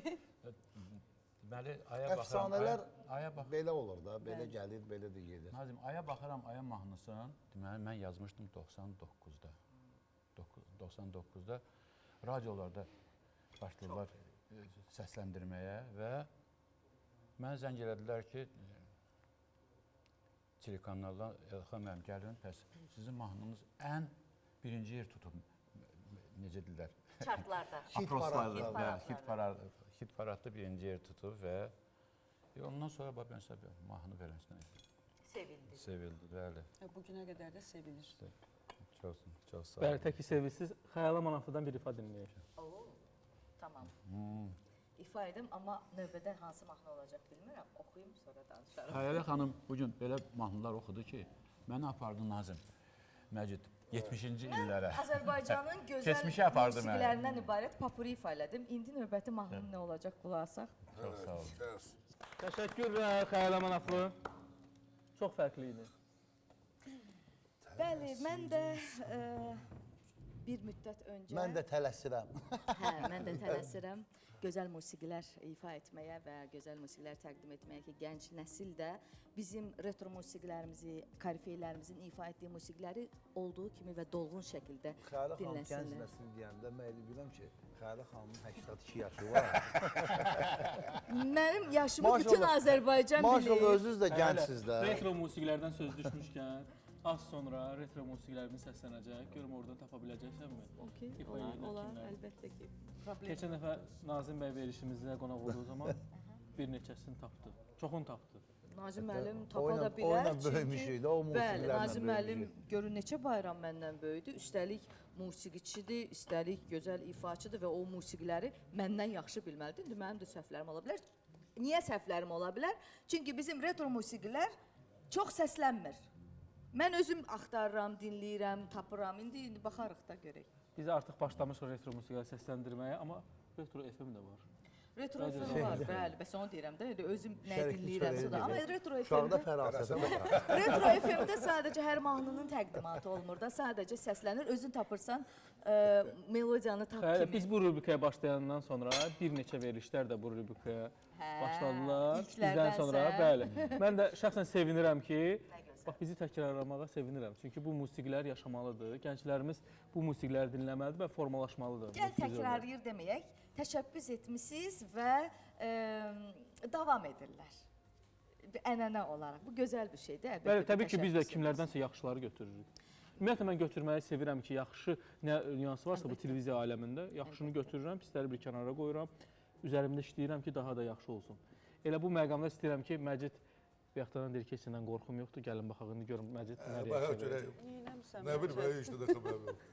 Deməli, aya baxıram. Əfsanələr Aya bax. belə olur da, belə gəlir, belə də gedir. Nazim, aya baxıram, aya mahnısını, deməli, mən yazmışdım 99-da. 99-da radiolarda başladılar səsləndirməyə və mənə zəng elədilər ki, telekanaldan Elxan müəllim gəlin, bəs sizin mahnınız ən birinci yer tutub, necə deyirlər? çartlarda. Hit paradda birinci yer tutub və ondan sonra mən sizə mahnı verəmsinə Sevildi. sevildi, bəli. Bugünə qədər də sevilir. Çox sağ olun. Bəli, təki sevilsiz. Xəyala Manafıdan bir ifa dinləyək. Oo, tamam. İfa edim, amma növbədə hansı mahnı olacaq bilmirəm. Oxuyum, sonra danışarım. Xəyalə xanım bugün belə mahnılar oxudu ki, məni apardı Nazim Məcid 70-ci illərə. Azərbaycanın gözəl Keçmişə apardı məni. musiqilərindən ibarət papuri ifa elədim. İndi növbəti mahnının nə olacaq qulaq asaq. Çox sağ olun. Təşəkkürlər Xəyala Manafı. Çox fərqli idi. Bəli, mən də bir müddət öncə... Mən də tələsirəm. Hə, mən də tələsirəm. Gözəl musiqilər ifa etməyə və gözəl musiqilər təqdim etməyə ki, gənc nəsil də bizim retro musiqilərimizi, korifeylərimizin ifa etdiyi musiqiləri olduğu kimi və dolğun şəkildə Xəyalə xanım gənc dinləsinlər. nəsil deyəndə mən bilirəm ki, Xəyalə xanımın 82 yaşı var. Mənim yaşımı Maşallah. bütün Azərbaycan Maşallah bilir. özünüz də gəncsiniz də. Retro musiqilərdən söz düşmüşkən, az sonra retro musiqilərimiz səslənəcək. Görüm oradan tapa biləcəksənmi? Okey, İfa olar, edən olar, kimlər? əlbəttə ki. Problem. Keçən dəfə Nazim bəy verişimizdə qonaq olduğu zaman bir neçəsini tapdı. Çoxunu tapdı. Nazim müəllim tapa oyla- da bilər. oyla böyümüşük də, o Bəli, musiqilərlə Nazim müəllim böyümüşük. görün neçə bayram məndən böyüdü. Üstəlik musiqiçidir, üstəlik gözəl ifaçıdır və o musiqiləri məndən yaxşı bilməlidir. İndi mənim də səhvlərim ola bilər. Niyə səhvlərim ola bilər? Çünki bizim retro musiqilər çox səslənmir. Mən özüm axtarıram, dinləyirəm, tapıram. İndi baxarıq da görək. Biz artıq başlamışıq retro musiqini səsləndirməyə, amma retro FM də var. Retro Radyo FM var, bəli, bəs onu deyirəm də, özüm nə Şərikli dinləyirəm şöhrət sonra. Amma edir. retro Uşaqda FM-də fərasətə var. Retro FM-də sadəcə hər mahnının təqdimatı olmur da, sadəcə səslənir, özün tapırsan melodiyanı tap Xeyr, kimi. biz bu rubrikaya başlayandan sonra bir neçə verilişlər də bu rubrikaya başladılar. Bizdən sonra, bəli. Mən də şəxsən sevinirəm ki, bax bizi təkrarlamağa sevinirəm. Çünki bu musiqilər yaşamalıdır. Gənclərimiz bu musiqiləri dinləməlidir və formalaşmalıdır. Gəl təkrarlayır deməyək, təşəbbüs etmisiniz və davam edirlər. Bir ənənə olaraq. Bu gözəl bir şeydir. Əlbəttə Bəli, təbii ki, biz də təşəbbüs kimlərdənsə yaxşıları götürürük. Ümumiyyətlə mən götürməyi sevirəm ki, yaxşı nə nüansı varsa bu televiziya aləmində, yaxşını götürürəm, pisləri bir kənara qoyuram, üzərimdə işləyirəm ki, daha da yaxşı olsun. Elə bu məqamda istəyirəm ki, Məcid bayaqdan deyir ki, səndən qorxum yoxdur, gəlin baxaq, indi görün Məcid nə reaksiya verəcək. Neynəmsən? Nə bilim, işte də xəbər yox.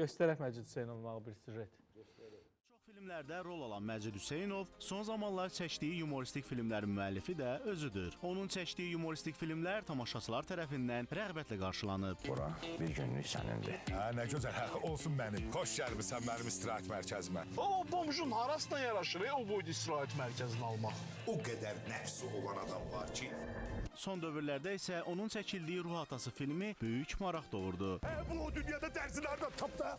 Göstərək Məcid Hüseynovun bir süjet. Çox filmlərdə rol alan Məcid Hüseynov son zamanlar çəkdiyi yumoristik filmlərin müəllifi də özüdür. Onun çəkdiyi yumoristik filmlər tamaşaçılar tərəfindən rəğbətlə qarşılanıb. Bura bir günlük sənindir. Hə, nə gözəl, hə, olsun mənim. Xoş gəlmisən mənim istirahət mərkəzimə. O bomjun harasına yaraşır o boyda istirahət mərkəzini almaq? O qədər nəfsi olan adam var ki. Son dövrlərdə isə onun çəkildiyi Ruh Atası filmi böyük maraq doğurdu. Bu o dünyada dərzilərdən tapda.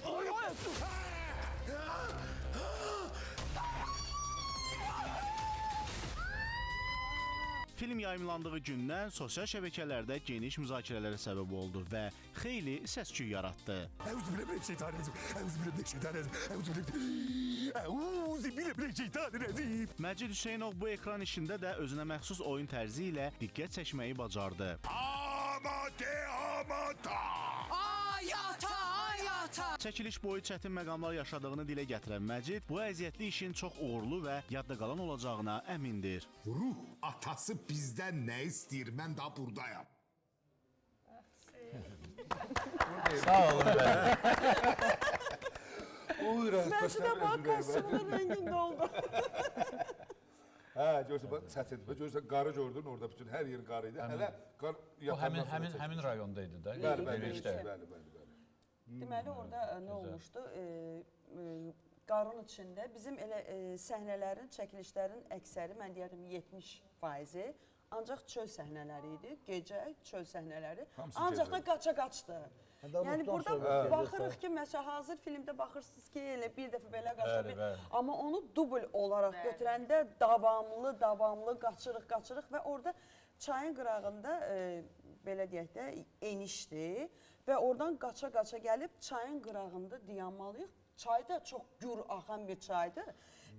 Film yayımlandığı gündən sosial şəbəkələrdə geniş müzakirələrə səbəb oldu və xeyli səs-küy yaratdı. Məcid Hüseynov bu ekran işində də özünə məxsus oyun tərzi ilə diqqət çəkməyi bacardı. Çəkiliş boyu çətin məqamlar yaşadığını dilə gətirən Məcid bu əziyyətli işin çox uğurlu və yadda qalan olacağına əmindir. Ruh atası bizdən nə istəyir? Mən daha buradayam. Sağ olun be. Məncidə bax, kostyumlar rəngində oldu. Hə, görürsən, bax, çətin. Görürsən, qarı gördün, orada bütün hər yer qarı idi. Hələ qar yatandan sonra çəkildi. Həmin rayondaydı da. Bəli. Deməli, orada nə olmuşdu? Qarın içində bizim elə səhnələrin, çəkilişlərin əksəri, mən deyərdim 70%-i ancaq çöl səhnələri idi. Gecə çöl səhnələri. Ancaq da qaça-qaçdı. Yəni burada baxırıq ki, məsələn, hazır filmdə baxırsınız ki, elə bir dəfə belə qaça amma onu dubl olaraq götürəndə davamlı qaçırıq və orada çayın qırağında belə deyək də enişdir və oradan qaça-qaça gəlib çayın qırağında dayanmalıyıq. Çay da çox gür axan bir çaydır.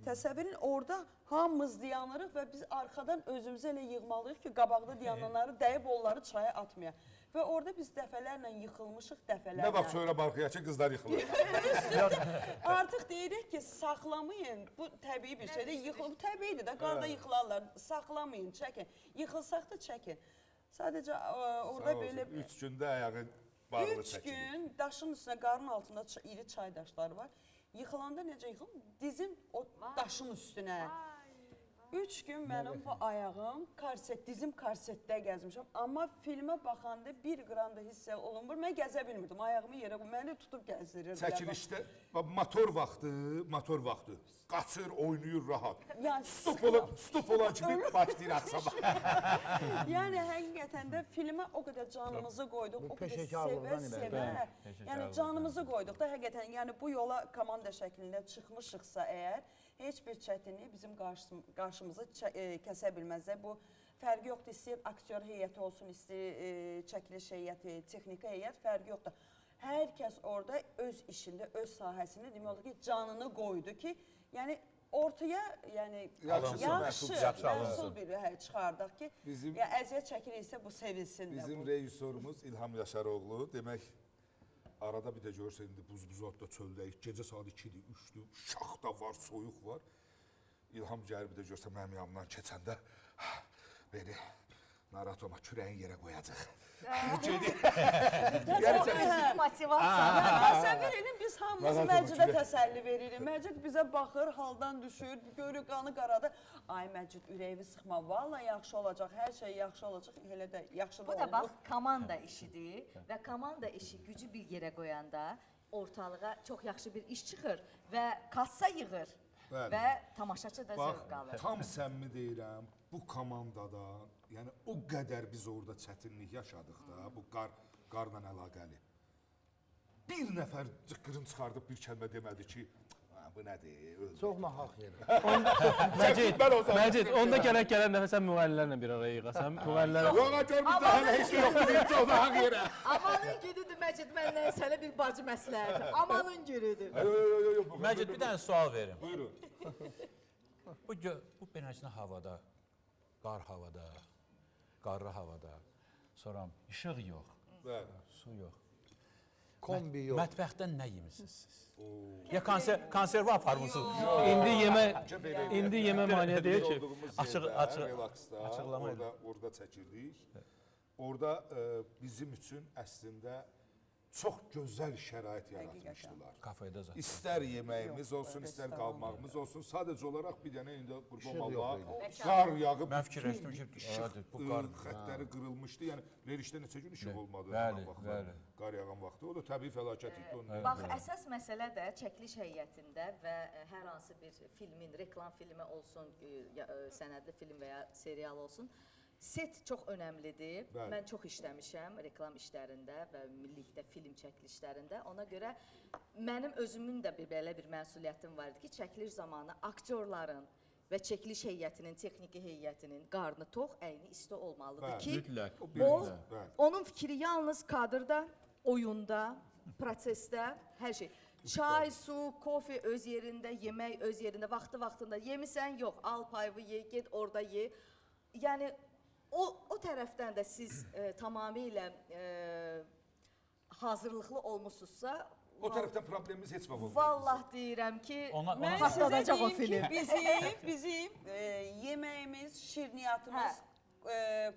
Təsəvvürün orada hamımız dayanırıq və biz arxadan özümüzü elə yığmalıyıq ki, qabaqda dayananları dəyib onları çaya atmayaq. Və orada biz dəfələrlə yıxılmışıq, dəfələrlə. Nə vaxt sonra barxıya ki, qızlar yıxılır. Artıq deyirik ki, saxlamayın. Bu təbii bir şeydir. Bu təbiidir də, qarda yıxılarlar. Saxlamayın, çəkin. Yıxılsaq da çəkin. Sadəcə orada belə... 3 gündə ayağı bağlı 3 çəkilir. gün daşın üstünə, qarın altında iri çay daşları var. Yıxılanda necə yıxılım? Dizim o daşın üstünə. 3 gün mənim bu ayağım korset, dizim korsetdə gəzmişəm. Amma filmə baxanda 1 qram da hiss olunmur. Mən gəzə bilmirdim. Ayağımı yerə qoyub, məni tutub gəzdirirdi. Çəkilişdə motor vaxtı qaçır, oynayır rahat. Yəni Stop olan kimi başlayır axsama. Yəni həqiqətən də filmə o qədər canımızı qoyduq, o qədər sevə-sevə. Yəni canımızı qoyduq da həqiqətən. Yəni bu yola komanda şəklində çıxmışıqsa əgər, heç bir çətinlik bizim qarşımızı kəsə bilməzlər. Bu fərqi yoxdur, istəyir aktyor heyəti olsun, istəyir çəkiliş heyəti, texnika heyət, fərqi yoxdur. Hər kəs orada öz işində, öz sahəsində demək olur ki, canını qoydu ki, yəni ortaya yaxşı məhsul bir çıxardaq ki, əziyyət çəkilirsə bu sevilsin də. Bizim rejissorumuz İlham Yaşaroğlu, demək, arada bir də görürsən, indi buz-buzatda çöldəyik, gecə saat 2-dir, 3-dür, şax da var, soyuq var. İlham gəlib bir də görürsən, mənim yanımdan keçəndə, beni narahat olma, kürəyin yerə qoyacaq. Motivasiya. Təsəvvür edin, biz hamımız Narahat olma, Məcidə Kürək. təsəlli veririk. Məcid bizə baxır, haldan düşür, görür qanı qaradır. Ay Məcid, ürəyini sıxma, valla yaxşı olacaq, hər şey yaxşı olacaq, elə də yaxşı da Bu da olur. bax komanda işidir və komanda işi gücü bir yerə qoyanda ortalığa çox yaxşı bir iş çıxır və kassa yığır Bəli. və tamaşaçı da Bax, zövq alır. tam səmimi deyirəm, bu komandada, yəni o qədər biz orada çətinlik yaşadıq da, bu qarla əlaqəli. Bir nəfər cıqqırın çıxardıb bir kəlmə demədi ki, "Ha, bu nədir, öldü." Çox nahaq yerə. Məcid, onda gələn dəfə sən müğənnilərlə bir araya yığasan. Müğənnilər Yola gör bizdə hələ heç nə yoxdur, deyir, çox nahaq yerə. Amanın günüdür Məcid, məndən sənə bir bacı məsləhəti. Amanın günüdür. Məcid, bir dənə sual verim. Buyurun. Bu beləsinə havada, qar havada, qarlı havada, sonra işıq yox, Bəli. su yox. Kombi yox. Mətbəxdən nə yemisiniz siz? Ya konserva aparmısınız? indi yemə maneə deyil ki. Relaksda, açıqlama orada çəkirdik. Orada bizim üçün əslində çox gözəl şərait yaratmışdılar. Kafedə zaten. İstər yeməyimiz olsun, istər qalmağımız olsun. Sadəcə olaraq bir dənə indi qurban İşıq yox Allah qar yağıb. Mən fikirləşdim ki, işıq bu qar xəttləri qırılmışdı. Yəni verişdə neçə gün işıq olmadı Bəli, vaxtlar. bəli. Qar yağan vaxtı. O da təbii fəlakət idi. Onun Bax, əsas məsələ də çəkiliş heyətində və hər hansı bir filmin, reklam filmi olsun, sənədli film və ya serial olsun, set çox önəmlidir. Bəli. Mən çox işləmişəm reklam işlərində və millilikdə film çəkilişlərində. Ona görə mənim özümün də belə bir məsuliyyətim var idi ki, çəkiliş zamanı aktyorların və çəkiliş heyətinin, texniki heyətinin qarnı tox, əyni isti olmalıdır Bəli, ki, mütləq. Bəli. onun fikri yalnız kadrda, oyunda, prosesdə, hər şey. Çay, su, kofe öz yerində, yemək öz yerində, vaxtında yemisən, yox, al payını ye, get orada ye. Yəni o tərəfdən də siz tamamilə hazırlıqlı olmusunuzsa, O tərəfdən problemimiz heç vaxt olmadı. vallah deyirəm ki, Mən patladacaq o sizə deyim film. ki, bizim yeməyimiz, şirniyyatımız,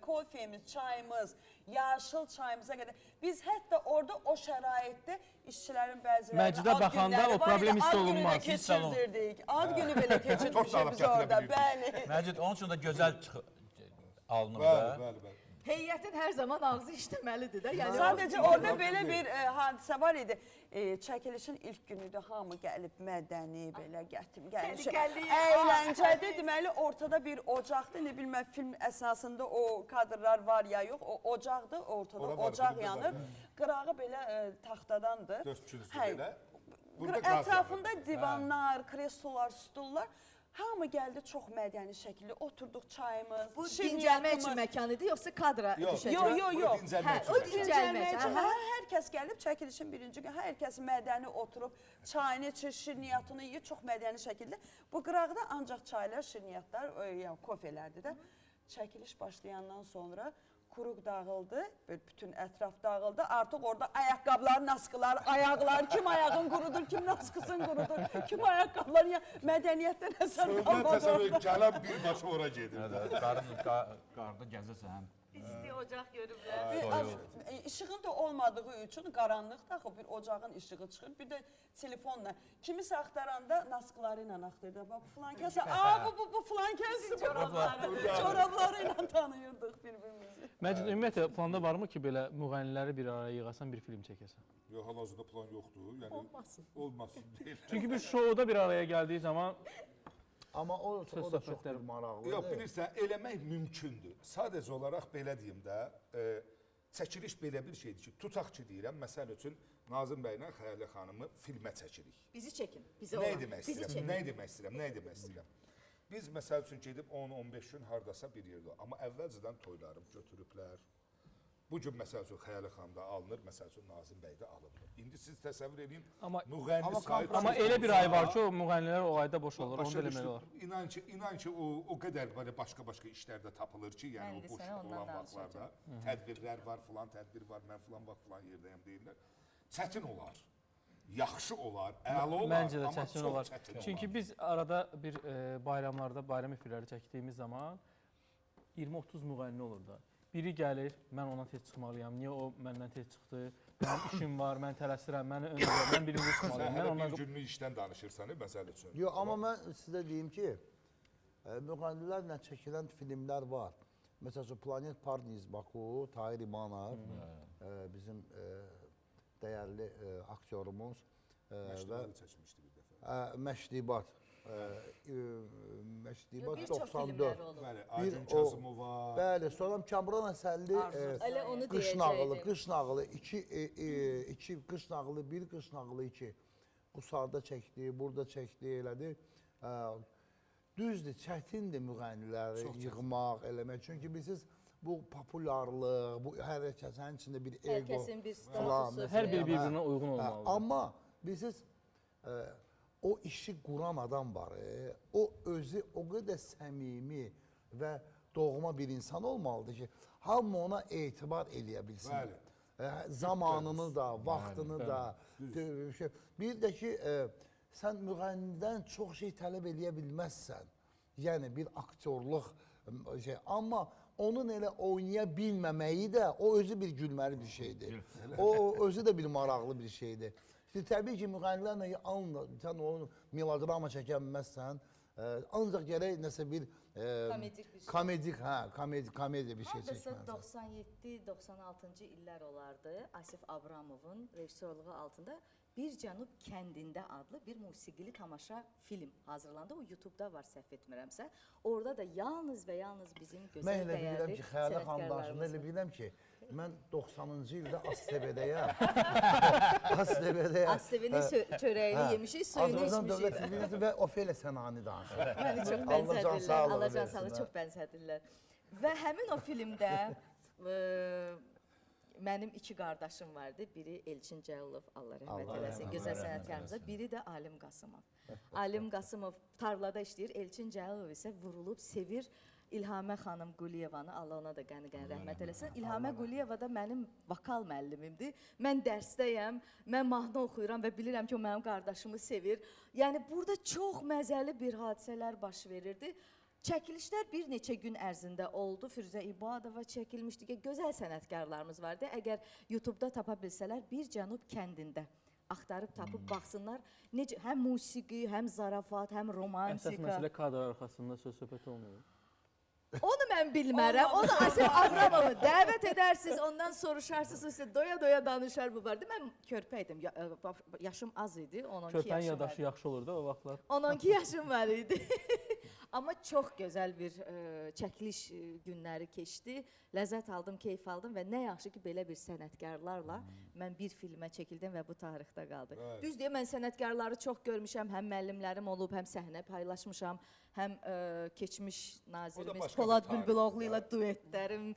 kofemiz, çayımız, yaşıl çayımıza qədər. Biz hətta orada o şəraitdə işçilərin bəziləri Məclidə baxanda o problem hiss olunmaz. Ad günü də keçirdirdik. Ad günü belə keçirmişik biz orada. Bəli. Məcid, onun üçün də gözəl alınır Bəli, da. bəli, bəli. Heyətin hər zaman ağzı işləməlidir də. Yəni Sadəcə orada belə bir hadisə var idi. Çəkilişin ilk günüdür, hamı gəlib mədəni, belə gətim gəlmiş. Əyləncədir, deməli ortada bir ocaqdır, nə bilmə film əsasında o kadrlar var ya yox, o ocaqdır, ortada Ora var, ocaq filmdə yanır. var. Qırağı belə taxtadandır. Dörd üçüncü Hə, belə. Burada qaz Ətrafında yanır. divanlar, kreslolar, stullar. Hamı gəldi çox mədəni şəkildə, oturduq çayımız, bu dincəlmək üçün məkan idi, yoxsa kadra düşəcək? Yox. Dincəlmək O üçün. dincəlmək. Dincəlmək. Hər kəs gəlib çəkilişin birinci gün, hər kəs mədəni oturub, çayını içir, şirniyyatını yeyir, çox mədəni şəkildə. Bu qıraqda ancaq çaylar, şirniyyatlar, yəni kofelərdir də. Çəkiliş başlayandan sonra kuruq dağıldı, bütün ətraf dağıldı. Artıq orada ayaqqabılar, naskılar, ayaqlar, kim ayağın qurudur, kim naskısın qurudur, kim ayaqqabılar, ya mədəniyyətdən əsər Sözdən qalmadı təsəvvür orada. gələn birbaşa ora gedir. Qarda gəzəsən. İsti ocaq görüblər. İşığın da olmadığı üçün qaranlıqda axı bir ocağın işığı çıxır. Bir də telefonla kimisə axtaranda naskıları ilə axtardı. Bax filan kəsə, bu filan kəsdir. Çorabları ilə tanıyırdıq bir-birimizi. Məcid, ümumiyyətlə planda varmı ki, belə müğənniləri bir araya yığasan, bir film çəkəsən? Yox, hal-hazırda plan yoxdur. Yəni olmasın deyil. Çünki biz şouda bir araya gəldiyi zaman Amma o da çox söhbətlər- bir maraqlıdır. Yox, bilirsən, eləmək mümkündür. Sadəcə olaraq belə deyim də, çəkiliş belə bir şeydir ki, tutaq ki deyirəm, məsəl üçün Nazım bəylə Xəyalə xanımı filmə çəkirik. Bizi çəkin, bizə Nə olan. demək Bizi istəyirəm? çəkin. Nə demək istəyirəm? Biz məsəl üçün gedib 10-15 gün hardasa bir yerdə, amma əvvəlcədən toylarım götürüblər. Bu gün məsəl üçün Xəyalə xanımda alınır, məsəl üçün Nazim bəydə alınmır. İndi siz təsəvvür edin, müğənni sahib. Amma elə bir ay var ki, o müğənnilər o ayda boş olur, onu Başa da eləməli düşdüm. olar. İnan ki o qədər belə başqa işlərdə tapılır ki, yəni İndi o boş sənə ondan olan vaxtlarda tədbirlər var, filan tədbir var, mən filan vaxt filan yerdəyəm deyirlər. Çətin olar. Yaxşı olar, əla olar, Məncə də amma çətin çox olar. çətin olar. Çünki biz arada bir bayramlarda, bayram efirləri çəkdiyimiz zaman 20-30 müğənni olur da. biri gəlir, mən ondan tez çıxmalıyam. Niyə o məndən tez çıxdı? Mənim işim var, mən tələsirəm, məni öncə, mən birinci Sən çıxmalıyam. hələ Mən ondan bir günlük işdən danışırsan, məsəl üçün. Yox, amma mən sizə deyim ki, müğənnilərlə çəkilən filmlər var. Məsələn, Planet Parnis Baku, Tahir İmanov, bizim dəyərli aktyorumuz Məşqləri çəkmişdi bir dəfə. Məşdibat. Məşdibat Bir çox 94. filmlər olub. Bəli, Aygün Kazımova. Bəli, sonra Kamran Əsəlli Elə onu Qış nağılı, deyəcəkdim. qış nağılı, iki qış nağılı, bir qış nağılı, iki. Qusarda çəkdi, burada çəkdi, elədi. Düzdür, çətindir müğənniləri yığmaq, eləmək. Çünki bilirsiniz, bu populyarlıq, bu hər kəsin içində bir ego. Hər kəsin bir falan, statusu. hər biri məsələn, bir-birinə uyğun olmalıdır. Amma bilirsiniz, o işi quran adam var, o özü o qədər səmimi və doğma bir insan olmalıdır ki, hamı ona etibar eləyə bilsin. Bəli. Zamanını da, vaxtını da. Bir də ki, sən müğənnidən çox şey tələb eləyə bilməzsən. Yəni bir aktyorluq şey. Amma onun elə oynaya bilməməyi də o özü bir gülməli bir şeydir. O özü də bir maraqlı bir şeydir. İşte, təbii ki, müğənnilərlə sən onu melodrama çəkə bilməzsən. Ancaq gərək nəsə bir komediya bir şey Hardasa çəkməlisən. 97-96-cı illər olardı. Asif Abramovun rejissorluğu altında Bir Cənub kəndində adlı bir musiqili tamaşa film hazırlandı. O YouTube-da var, səhv etmirəmsə. Orada da yalnız və yalnız bizim gözəl Mən elə bilirəm dəyərli ki, Xəyalə xanım danışında sənətkarlarımız elə bilirəm ki, mən 90-cı ildə ASTV-dəyəm. ASTV-dəyəm. ASTV-nin çörəyini yemişik, suyunu Azərbaycan Dövlət içmişik. Televizyonu və Ofeliya Sənani danışır. Məni çox bənzədirlər, Allah can sağlığı çox bənzədirlər. Və həmin o filmdə mənim iki qardaşım vardı. Biri Elçin Cəlilov, Allah rəhmət eləsin, gözəl sənətkarımıza. Biri də Alim Qasımov. Alim Qasımov tarlada işləyir, Elçin Cəlilov isə vurulub, sevir İlhamə xanım Quliyevanı, Allah ona da qəni-qəni rəhmət eləsin. İlhamə Quliyeva da mənim vokal müəllimimdir. Mən dərsdəyəm, mən mahnı oxuyuram və bilirəm ki, o mənim qardaşımı sevir. Yəni, burada çox məzəli bir hadisələr baş verirdi. Çəkilişlər bir neçə gün ərzində oldu. Firuzə İbadova çəkilmişdi ki, gözəl sənətkarlarımız vardı. Əgər YouTube-da tapa bilsələr, Bir Cənub kəndində axtarıb tapıb baxsınlar. Necə, həm musiqi, həm zarafat, həm Əsas romantika. məsələ kadr arxasında söz-söhbət olmuyor. Onu mən bilmərəm. Onu Asif Abramovu dəvət edərsiniz, ondan soruşarsınız, sizə doya-doya danışar bu barədə. Mən körpə idim, yaşım az idi, 12 Körpənin yaşım var. yadaşı yaxşı olurdu o vaxtlar. 12 yaşım var idi. Amma çox gözəl bir çəkiliş günləri keçdi. Ləzzət aldım, keyf aldım və nə yaxşı ki, belə bir sənətkarlarla mən bir filmə çəkildim və bu tarixdə qaldı. Düz deyə, mən sənətkarları çox görmüşəm, həm müəllimlərim olub, həm səhnə paylaşmışam, həm keçmiş nazirimiz Polad Bülbüloğlu ilə duetlərim,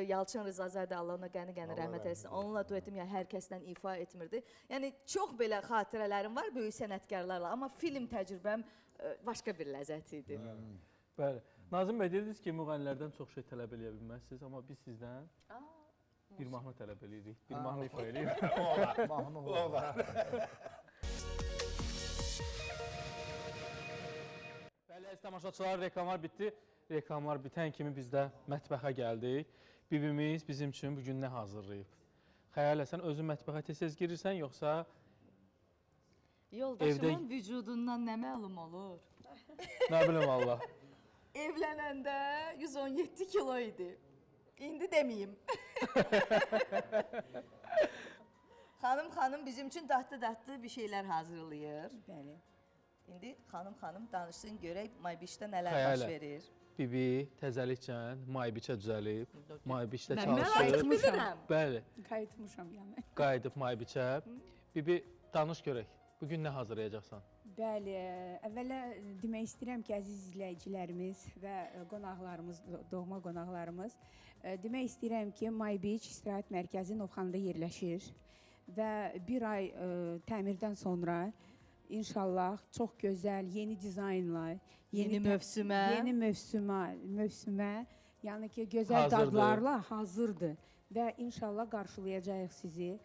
Yalçın Rızazadə, Allah ona qəni-qəni rəhmət eləsin. Onunla duetim yəni hər kəsdən ifa etmirdi. Yəni, çox belə xatirələrim var böyük sənətkarlarla, amma film təcrübəm başqa bir ləzzət idi. Bəli. Nazim bəy, dediniz ki, müğənnilərdən çox şey tələb eləyə bilməzsiniz, amma biz sizdən bir mahnı tələb eləyirik. Bir mahnı ifa eləyirik. Mahnı olar. Bəli, əziz tamaşaçılar, reklamlar bitdi. Reklamlar bitən kimi biz də mətbəxə gəldik. Bibimiz bizim üçün bugün nə hazırlayıb? Xəyalə, sən özün mətbəxə tez-tez girirsən, yoxsa Yoldaşımın vücudundan nə məlum olur? nə bilim Allah. Evlənəndə 117 kilo idi. İndi deməyim. Xanım bizim üçün dadlı-dadlı bir şeylər hazırlayır. Bəli. İndi xanım danışsın, görək Maybişdə nələr Xəyalə. baş verir. Bibi təzəlikcən Maybiçə düzəlib. Maybiçdə Mən çalışır. artıq bilirəm. Bəli, Qayıtmışam yəni. qayıdıb Maybiçə. Bibi, danış görək. Bugün nə hazırlayacaqsan? Bəli, əvvələ demək istəyirəm ki, əziz izləyicilərimiz və qonaqlarımız, doğma qonaqlarımız, demək istəyirəm ki, My Beach İstirahət Mərkəzi Novxanada yerləşir və bir ay təmirdən sonra inşallah çox gözəl, yeni dizaynla, Yeni mövsümə, yəni ki, gözəl dadlarla hazırdır və inşallah qarşılayacağıq sizi.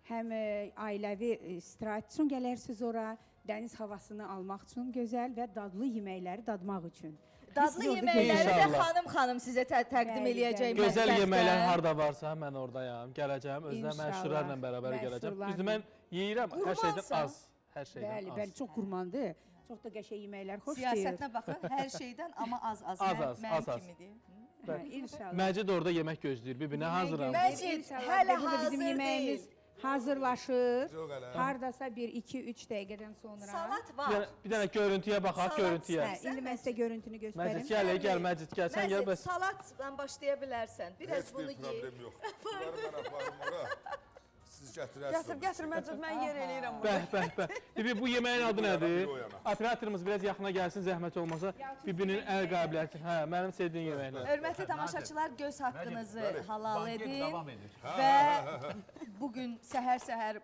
Həm ailəvi istirahət üçün gələrsiniz ora dəniz havasını almaq üçün gözəl və dadlı yeməkləri dadmaq üçün. Dadlı Biz orada yeməkləri də İnşallah. xanım sizə təqdim Bəli, eləyəcək. bəli. Gözəl mətbəxdə. yeməklər harda varsa mən oradayam, gələcəm. Özlə İnşallah. məşhurlarla bərabər gələcəm. Məşhurlarla. Düzdür, mən yeyirəm hər şeydən Qurbansan. az. Hər şeydən Bəli, az. bəli, çox qurmandır. Çox da qəşəng yeməklər xoşlayır. Siyasətinə baxın, hər şeydən amma az-az. Az, az, Mənim az, az. kimi deyim. Hə, inşallah. Məcid orada yemək gözləyir. Bir-birinə hazıram. Məcid, İnşallah. hələ Burada bizim hazır yeməyimiz deyil. hazırlaşır. Yox hələ. Hardasa 1-2-3 dəqiqədən sonra. Salat Bir var. dənə, bir dənə görüntüyə baxaq, Salat görüntüyə. Hə, indi mən sizə görüntünü göstərim. Məcid gəl, gəl Məcid, gəl. Sən gəl Məcid, bəs. salatla başlaya bilərsən. Biraz Heç bunu bir giy. problem yox. Bunları mən aparım ora. Siz Gətir, gətirərsiniz. gətir Məcid, mən yer eləyirəm bunu. Bəh. Bir bu yeməyin adı Bir nədir? o yana. Operatorumuz biraz yaxına gəlsin, zəhmət olmasa. Bir-birinin əl qabiliyyəti. Hə, mənim sevdiyim yeməklər. Hörmətli tamaşaçılar, göz haqqınızı halal edin Davam edir. və bugün səhər-səhər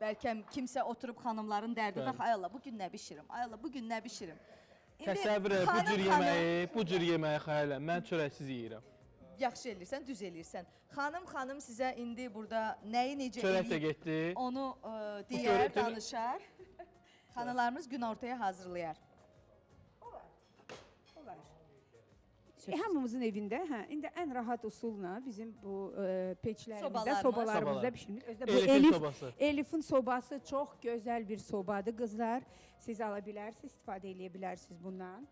bəlkə kimsə oturub xanımların dərdinə Bəli. ay Allah, bugün nə bişirim? Ay Allah, bugün nə bişirim? İndi Təsəvvür et, bu cür yeməyi, bu cür yeməyi xəyal et. Mən çörəksiz yeyirəm. yaxşı eləyirsən, düz eləyirsən. Xanım sizə indi burada nəyi necə Çörək də eləyib getdi. onu deyər, görüntünü- danışar. Xanalarımız günortaya hazırlayar. Olar. Hamımızın evində, hə, indi ən rahat üsulla bizim bu peçlərimizdə, Sobalarımız. sobalarımızda Sobalar. bişirilir. Özdə bu Elifin sobası. Elifin sobası çox gözəl bir sobadır qızlar. Siz ala bilərsiniz, istifadə edə bilərsiniz bundan.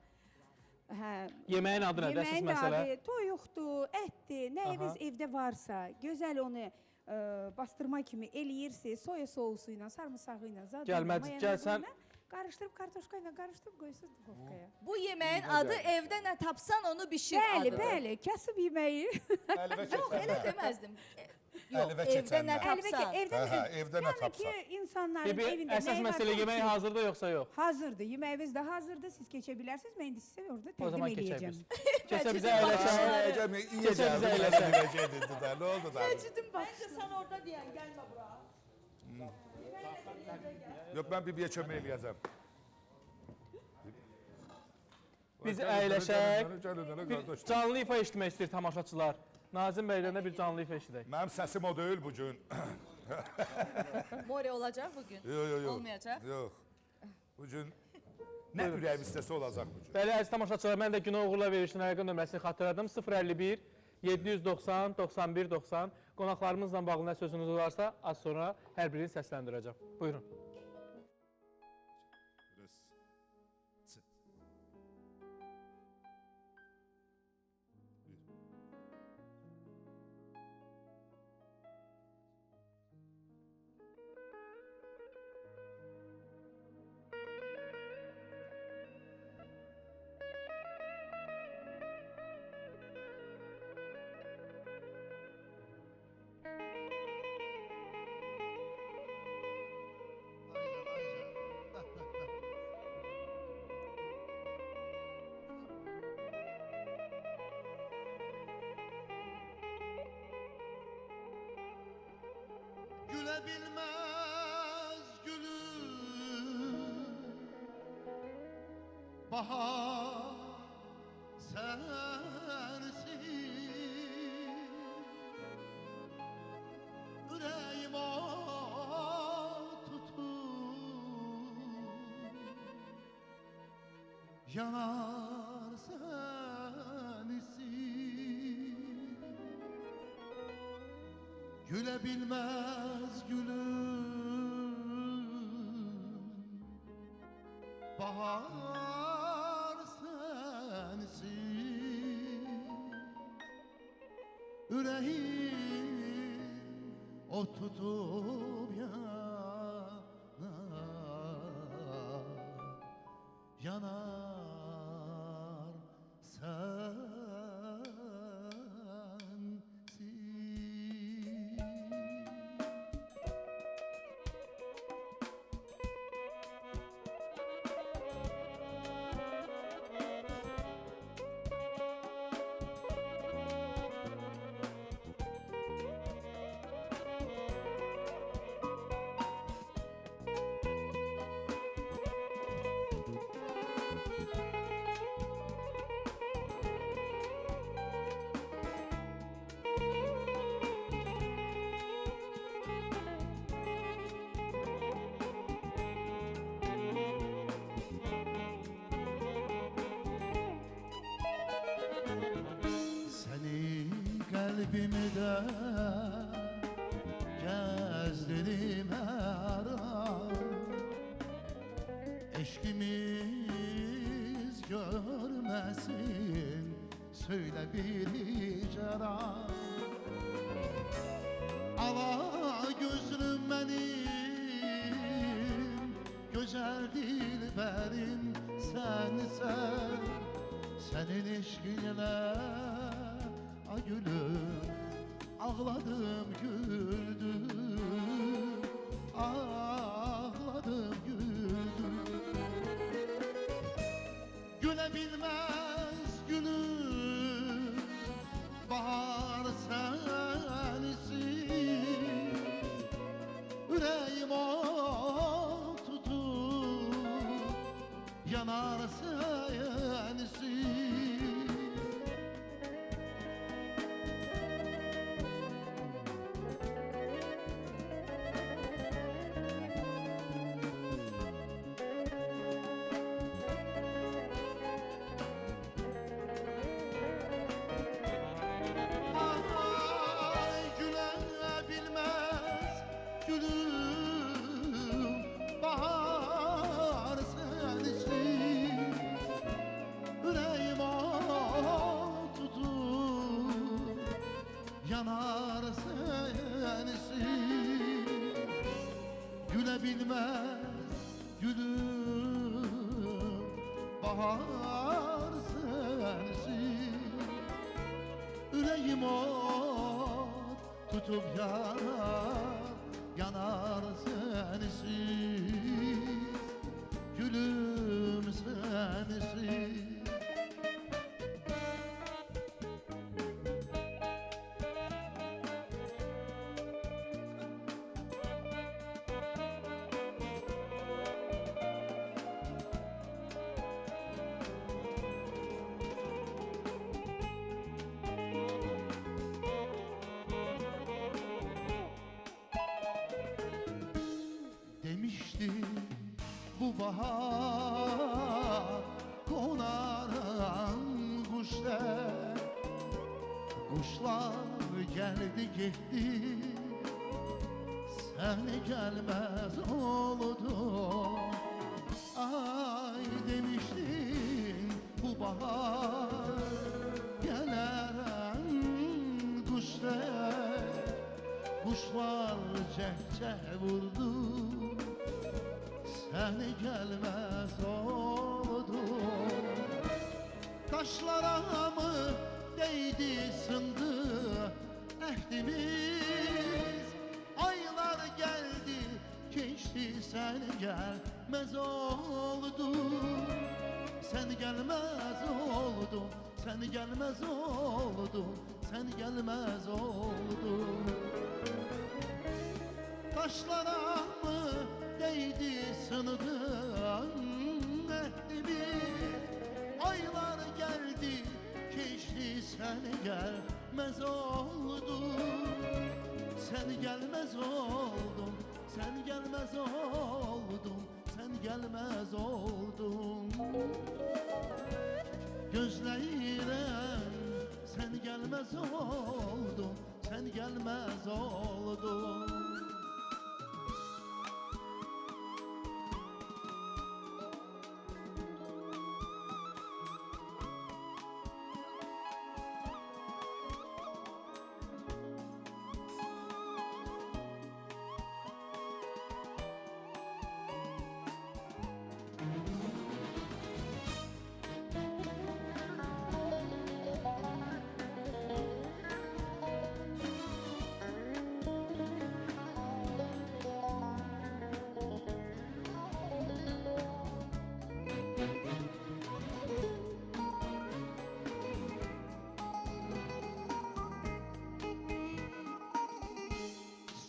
Hə, Yeməyin adı nədir? Əsas yeməyin məsələ. adı toyuqdur, ətdir, nəyiniz evdə varsa, gözəl onu bastırma kimi eləyirsiniz, soya sousu ilə, sarımsağı ilə, zadla, Gəl Məcid, gəl sən. qarışdırıb kartoşka ilə qarışdırıb qoyursunuz duxovkaya. Bu yeməyin adı evdə nə tapsan onu bişir Bəli, adıdır. bəli, kasıb yeməyi. Əlivə Yox, elə keçənlər. deməzdim. Yox, Əlivə evdə nə keçənlər. Əlbəttə tapsan. evdə Hə, evdə nə yəni tapsan. ki, insanların Bir evində əsas nəyi məsələ varsa yemək onu- hazırda yoxsa yox? Hazırdır. Yeməyiniz də hazırdır. Siz keçə bilərsiniz. Mən indi sizə orada O zaman təqdim keçək edəcəm. biz. Keçə bizə Məcid əyləşək. başları- Keçə bizə əyləşək. Ne oldu da? Məcidin başı. Sən orada deyən, gəlmə bura. Yok ben bir kömək eləyəcəm. Biz əyləşək. Gəlin, Bir qardaş. canlı ifa eşitmək istəyir tamaşaçılar. Nazim bəydən də bir canlı ifa eşidək. Mənim səsim o deyil bugün. More olacaq bugün. Yok. Olmayacaq. Yok. Bugün ne ürəyim istəsə olacaq bugün. Bəli, əziz tamaşaçılar, mən də günə uğurla verilişin əlaqə nömrəsini xatırladım. 051 790 91 90. Qonaqlarımızla bağlı nə sözünüz varsa, az sonra hər birini səsləndirəcəm. Buyurun. Gülebilmez gülüm bahar sensin yüreğim tutup yanar sensin. Gülebilmez gülüm bahar sensin. Yüreğim o tutup yanar sensin. Kalbimde gezdirdim her an. Eşkimiz görmesin, söyle bir hicran. Ala gözlüm benim, güzel dilberim sensen. Senin eşkinle ay gülüm, ağladım güldüm, ağladım güldüm. Gülebilmez gülüm, bahar sensin. Yüreğim o tutup yanar sensin. Ay gülebilmez gülüm, bahar sensin. Yüreğim o tutup yanar sensin. Gülebilmez gülüm, bahar sensin. Yüreğim o tutup yanar sensin. Gülüm sensin. Demişti bu bahar konaran kuşlar. Kuşlar geldi gitti, seni gelmez oldu. Ay demiştin bu bahar gelen kuşlar. Kuşlar cehceh vurdu, seni gelmez oldu. Taşlara mı değdi sındı ehdimiz. Aylar geldi geçti, sen gelmez oldu. Sen gelmez oldun, sen gelmez oldun, sen gelmez oldun. Taşlara mı değdi sınıdı ehdimiz. Aylar geldi geçti, sen gelmez oldun. Sen gelmez oldun, sen gelmez oldun, sen gelmez oldun. Gözleyirem, sen gelmez oldun, sen gelmez oldun.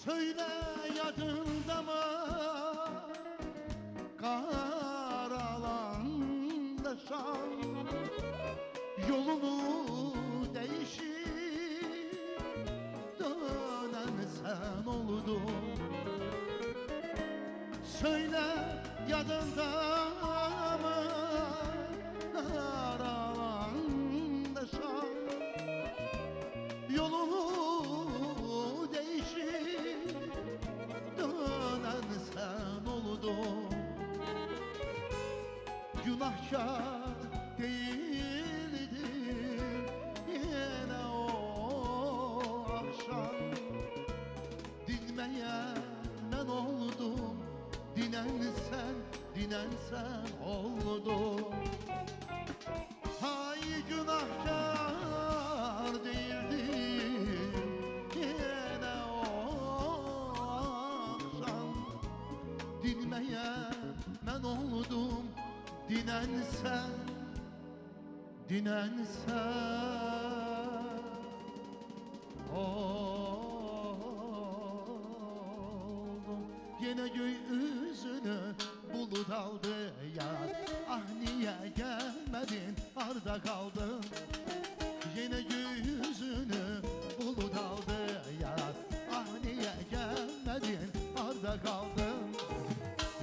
Söyle yadında mı karalanda şan, yolunu değişip dönen sen oldun. Söyle yadında mı karalanda şan, yolunu günahkar değildim. Yine o akşam dinmeyen ben oldum. Dinen sen oldun. Hay günahkar değildim. Yine o akşam dinmeyen ben oldum. Dinen sen oldum. Yine gökyüzünü bulut aldı yar. Ah niye gelmedin, arda kaldın. Yine gökyüzünü bulut aldı yar. Ah niye gelmedin, arda kaldın.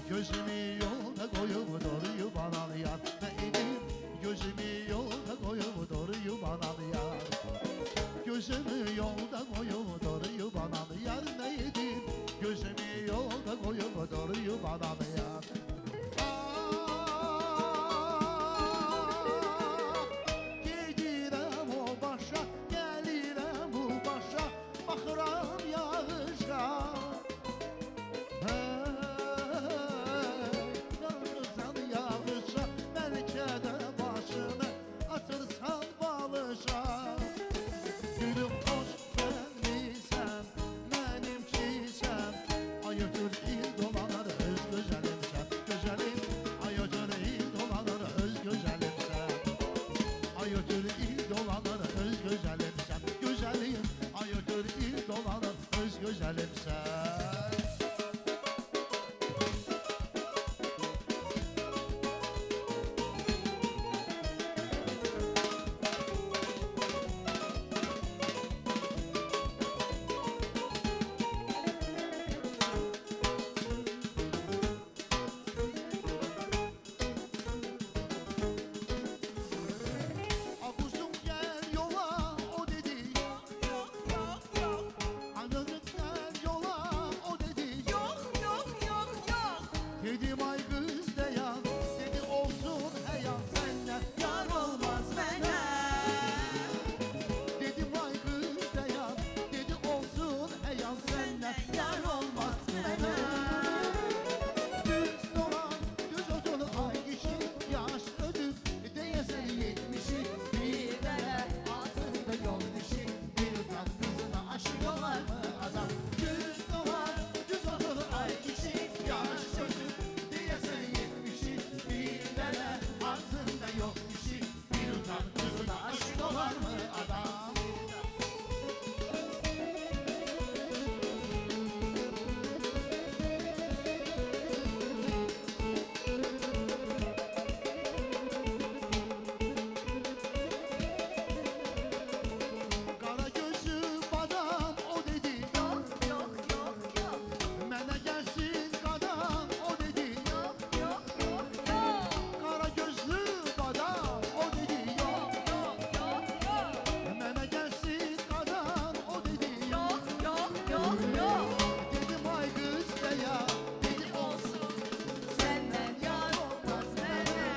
Gözümü yolda koyup doğruyu bana yar. Neydim gözümü yolda koyup doğruyu bana yar. Gözümü yolda koyup doğruyu bana yar. Neydim gözümü yolda koyup doğruyu bana yar. Gedirəm o başa, gəlirəm bu başa, baxıram yağışa. Qalxırsan yağışa, bəlkə də başını atırsan balışa. Gülüm xoş gəlmisən, mənimkisən. Ay ötür il dolanır öz gözəlimsən, gözəlim. Ay ötür il dolanır öz gözəlimsən. Ay ötür il dolanır öz gözəlimsən, gözəlim. Ay ötür il dolanır öz gözəlimsən. Akuzum gel yola o dedi. Anladık gel yola o dedi. Dedim ay kız dayan, dedi olsun heyan senle yar olmaz bana. Dedim ay kız dayan, dedi olsun heyan senle yar olmaz bana. Düz dolan, düz otur ay kişi, yaş ödüm, deyesen 70'i. Bir tane altında yol dişi, bir tat kızına aşık olar mı adam? Düz dolan, düz otur ay kişi, yaş ödüm, deyesen 70'i. Bir tane altında yol dişi, bir tat kızına aşık olar mı adam? Kara gözlü adam o dedi. Mənə gəlsin qadam o dedi. Kara gözlü adam o dedi. Mənə gəlsin qadam o dedi. Dedim ay qız ya, dedi olsun Senden yar olmaz bana.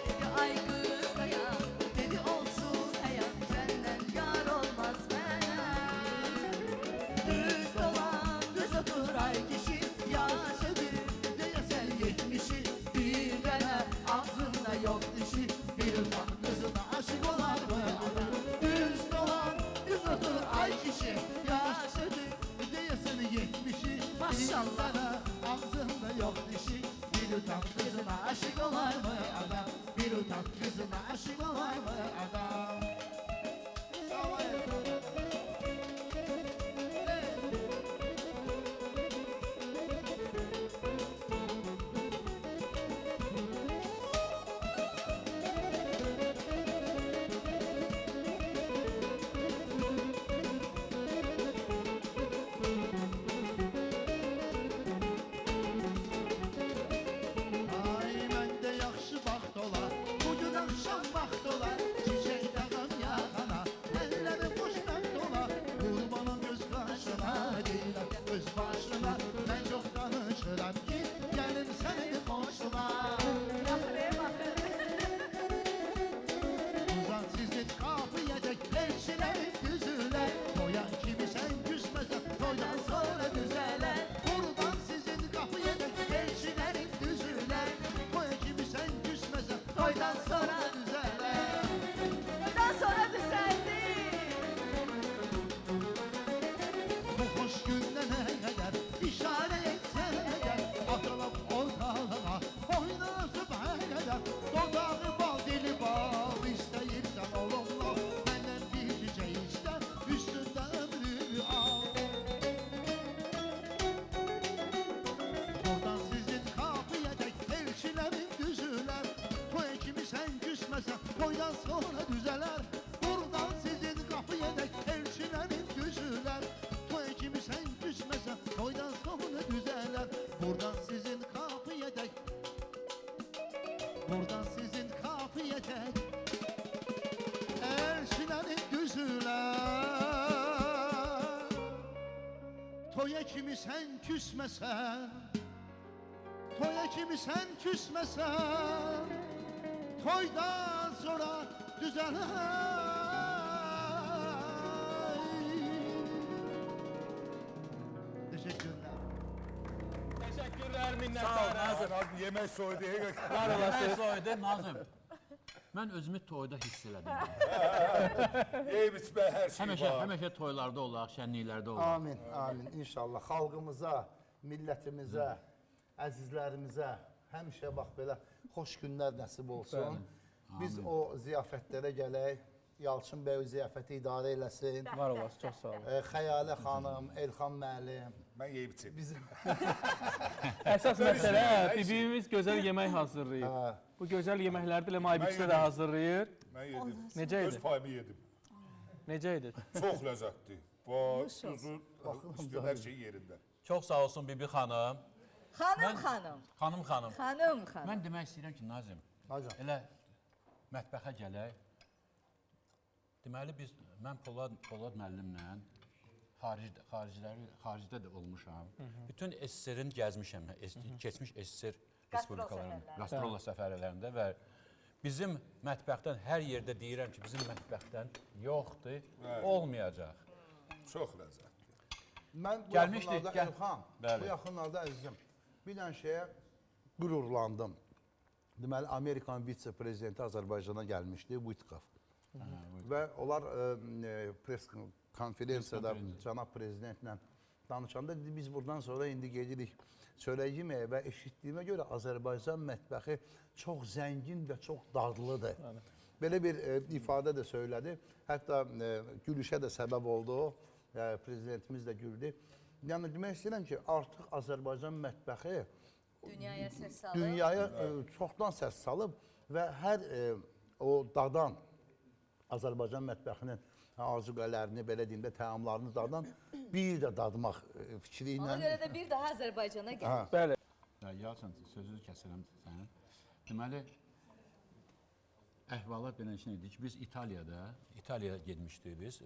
Dedi ay kız dayan, dedi olsun hayat senden yar olmaz bana. Düz dolan, düz otur ay kişi, yaş ödür, deyəsən 70'i. bir tane ağzında yok dişi. Bir utan kızına aşık olar mı adam? Düz dolan, düz otur ay kişi. Yaş ödür, deyəsən 70'i. Maşallah. Ağzında yok dişi. Bir utan kızına aşık olar mı adam? Bir utan kızına aşık olar mı adam? Sağ ol. Ay məndə yaxşı vaxt olar. Bugün axşam vaxt olar. Çiçək dağım toydan sonra düzeler. Toydan sonra düzeldi. Bu hoş günde ne kadar işaret etsen eğer, atılıp ortalığa oynasıp her kadar. Dodağı bal dili bal isteyirsen olumlu, benden bir cüce iste üstünde ömrümü al. Buradan sizin kapıya dek elçilerin düzüler. Toy kimi sen küsmesen toydan sonra düzeler. Buradan sizin kapıya dek elçilerin düzüler. Toy kimi sen küsmesen toydan sonra düzeler. Buradan sizin kapıya dek, buradan sizin kapıya dek elçilerin düzüler. Toya kimi sen küsmesen, toya kimi sen küsmesen, toydan sonra düzeler. Teşekkürler. Teşekkürler, Sağ ol minnətdarım. Nazım. Abi yemek soğudu. Var olasın. Mən soydu Nazım. Mən özümü toyda hiss elədim. Yeyib içmək hər şey var. Həmişə toylarda olaq, şənliklərdə olaq. Amin, amin. İnşallah xalqımıza, millətimizə, əzizlərimizə həmişə bax belə xoş günlər nəsib olsun. Biz o ziyafətlərə gələk. Yalçın bəy o ziyafəti idarə eləsin. Var olasın, çox sağ olun. Xəyalə xanım, Elxan müəllim. Mən yeyib içim. Bizim Əsas məsələ bibimiz gözəl yemək hazırlayır. Bu gözəl yeməkləri də Maybiçdə də hazırlayır. Mən yedim. Necə idi? Öz payımı yedim. Necə idi? Çox ləzzətli. Bax, tuzu, istəyən hər şey yerində. Çox sağ olsun Bibi xanım. Xanım, xanım. Xanım xanım. Xanım, xanım. Mən demək istəyirəm ki, Nazım, Hacı. elə mətbəxə gələk. Deməli mən Polad müəllimlə xaricdə də olmuşam. Bütün SSR-in gəzmişəm, keçmiş SSR respublikalarında, qastrol səfərlərində və bizim mətbəxdən hər yerdə deyirəm ki, bizim mətbəxdən yoxdur, olmayacaq. Çox ləzzətli. Mən bu Gəlmişdik, yaxınlarda gəl. Elxan, Bəli. bu yaxınlarda əzizim, bir dənə şeyə qürurlandım. Deməli, Amerikan vitse-prezidenti Azərbaycana gəlmişdi, Whitcoff. Və onlar pres konferansiyada cənab prezidentlə danışanda dedi, biz buradan sonra indi gedirik çörək yeməyə və eşitdiyimə görə Azərbaycan mətbəxi çox zəngin və çox dadlıdır. Belə bir ifadə də söylədi. Hətta gülüşə də səbəb oldu o. Prezidentimiz də güldü. Yəni demək istəyirəm ki, artıq Azərbaycan mətbəxi Dünyaya səs salıb. dünyaya çoxdan səs salıb və hər o dadan Azərbaycan mətbəxinin azuqələrini, belə deyim də, təamlarını dadan bir də dadmaq fikri ilə. Ona görə də bir daha Azərbaycana gəlir. Bəli. Yalçın, sözünü kəsirəm sənin. Deməli, əhvalat beləşən idi ki, biz İtaliyaya getmişdik biz.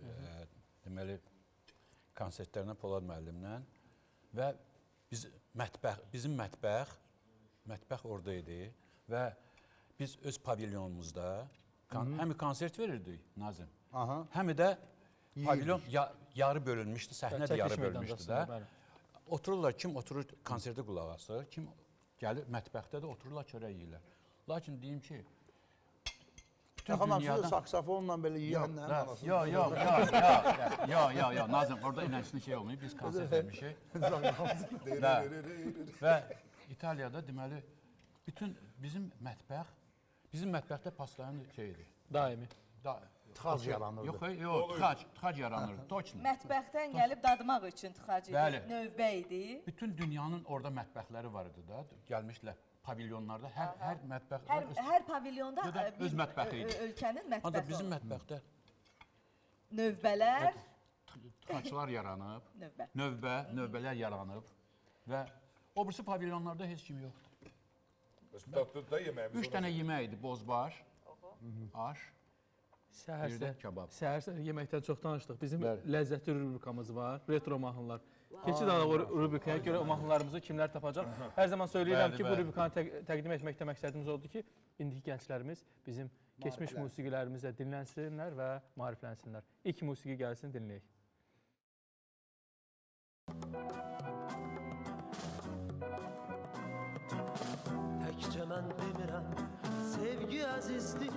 Deməli, konsertlərinə Polad müəllimlə və bizim mətbəx orada idi və biz öz pavilyonumuzda həm konsert verirdik Nazım, həm də pavilyon yarı bölünmüşdü, səhnə də yarı bölünmüşdü də. Otururlar, kim oturur konsertə qulaq asır, kim gəlir mətbəxdə də otururlar çörək yeyirlər. Lakin deyim ki, bütün dünyadan... saksafonla belə yiyənlə arasında... Yox, Nazım, orada inançlı şey olmayıb, biz konsert vermişik. Və İtaliyada deməli, bütün bizim mətbəxdə paslayan şeydir. Daimi. Tıxac yaranırdı. Yox, tıxac yaranırdı, toçlu. Mətbəxdən gəlib dadmaq üçün tıxac idi, növbə idi. Bütün dünyanın orada mətbəxləri var idi da, gəlmişlər pavilyonlarda, hər mətbəx... Hər pavilyonda öz mətbəxi idi. Ölkənin mətbəxi Ancaq bizim mətbəxdə növbələr, tıxaclar yaranıb, növbələr yaranıb və o birisi pavilyonlarda heç kim yoxdur. Dadlıda yeməyimiz 3 dənə yemək idi, bozbaş, aş, bir də kebab. Səhər yeməkdən çox danışdıq. Bizim ləzzətli rubrikamız var, retro mahnılar. Keçid alaq o rubrikaya görə o mahnılarımızı kimlər tapacaq. Hər zaman söyləyirəm ki, bu rubrikanı təqdim etməkdə məqsədimiz oldu ki, indiki gənclərimiz bizim keçmiş musiqilərimizlə dinlənsinlər və maariflənsinlər. İlk musiqi gəlsin, dinləyək. Təkcə mən demirəm, sev sevgi əzizdir.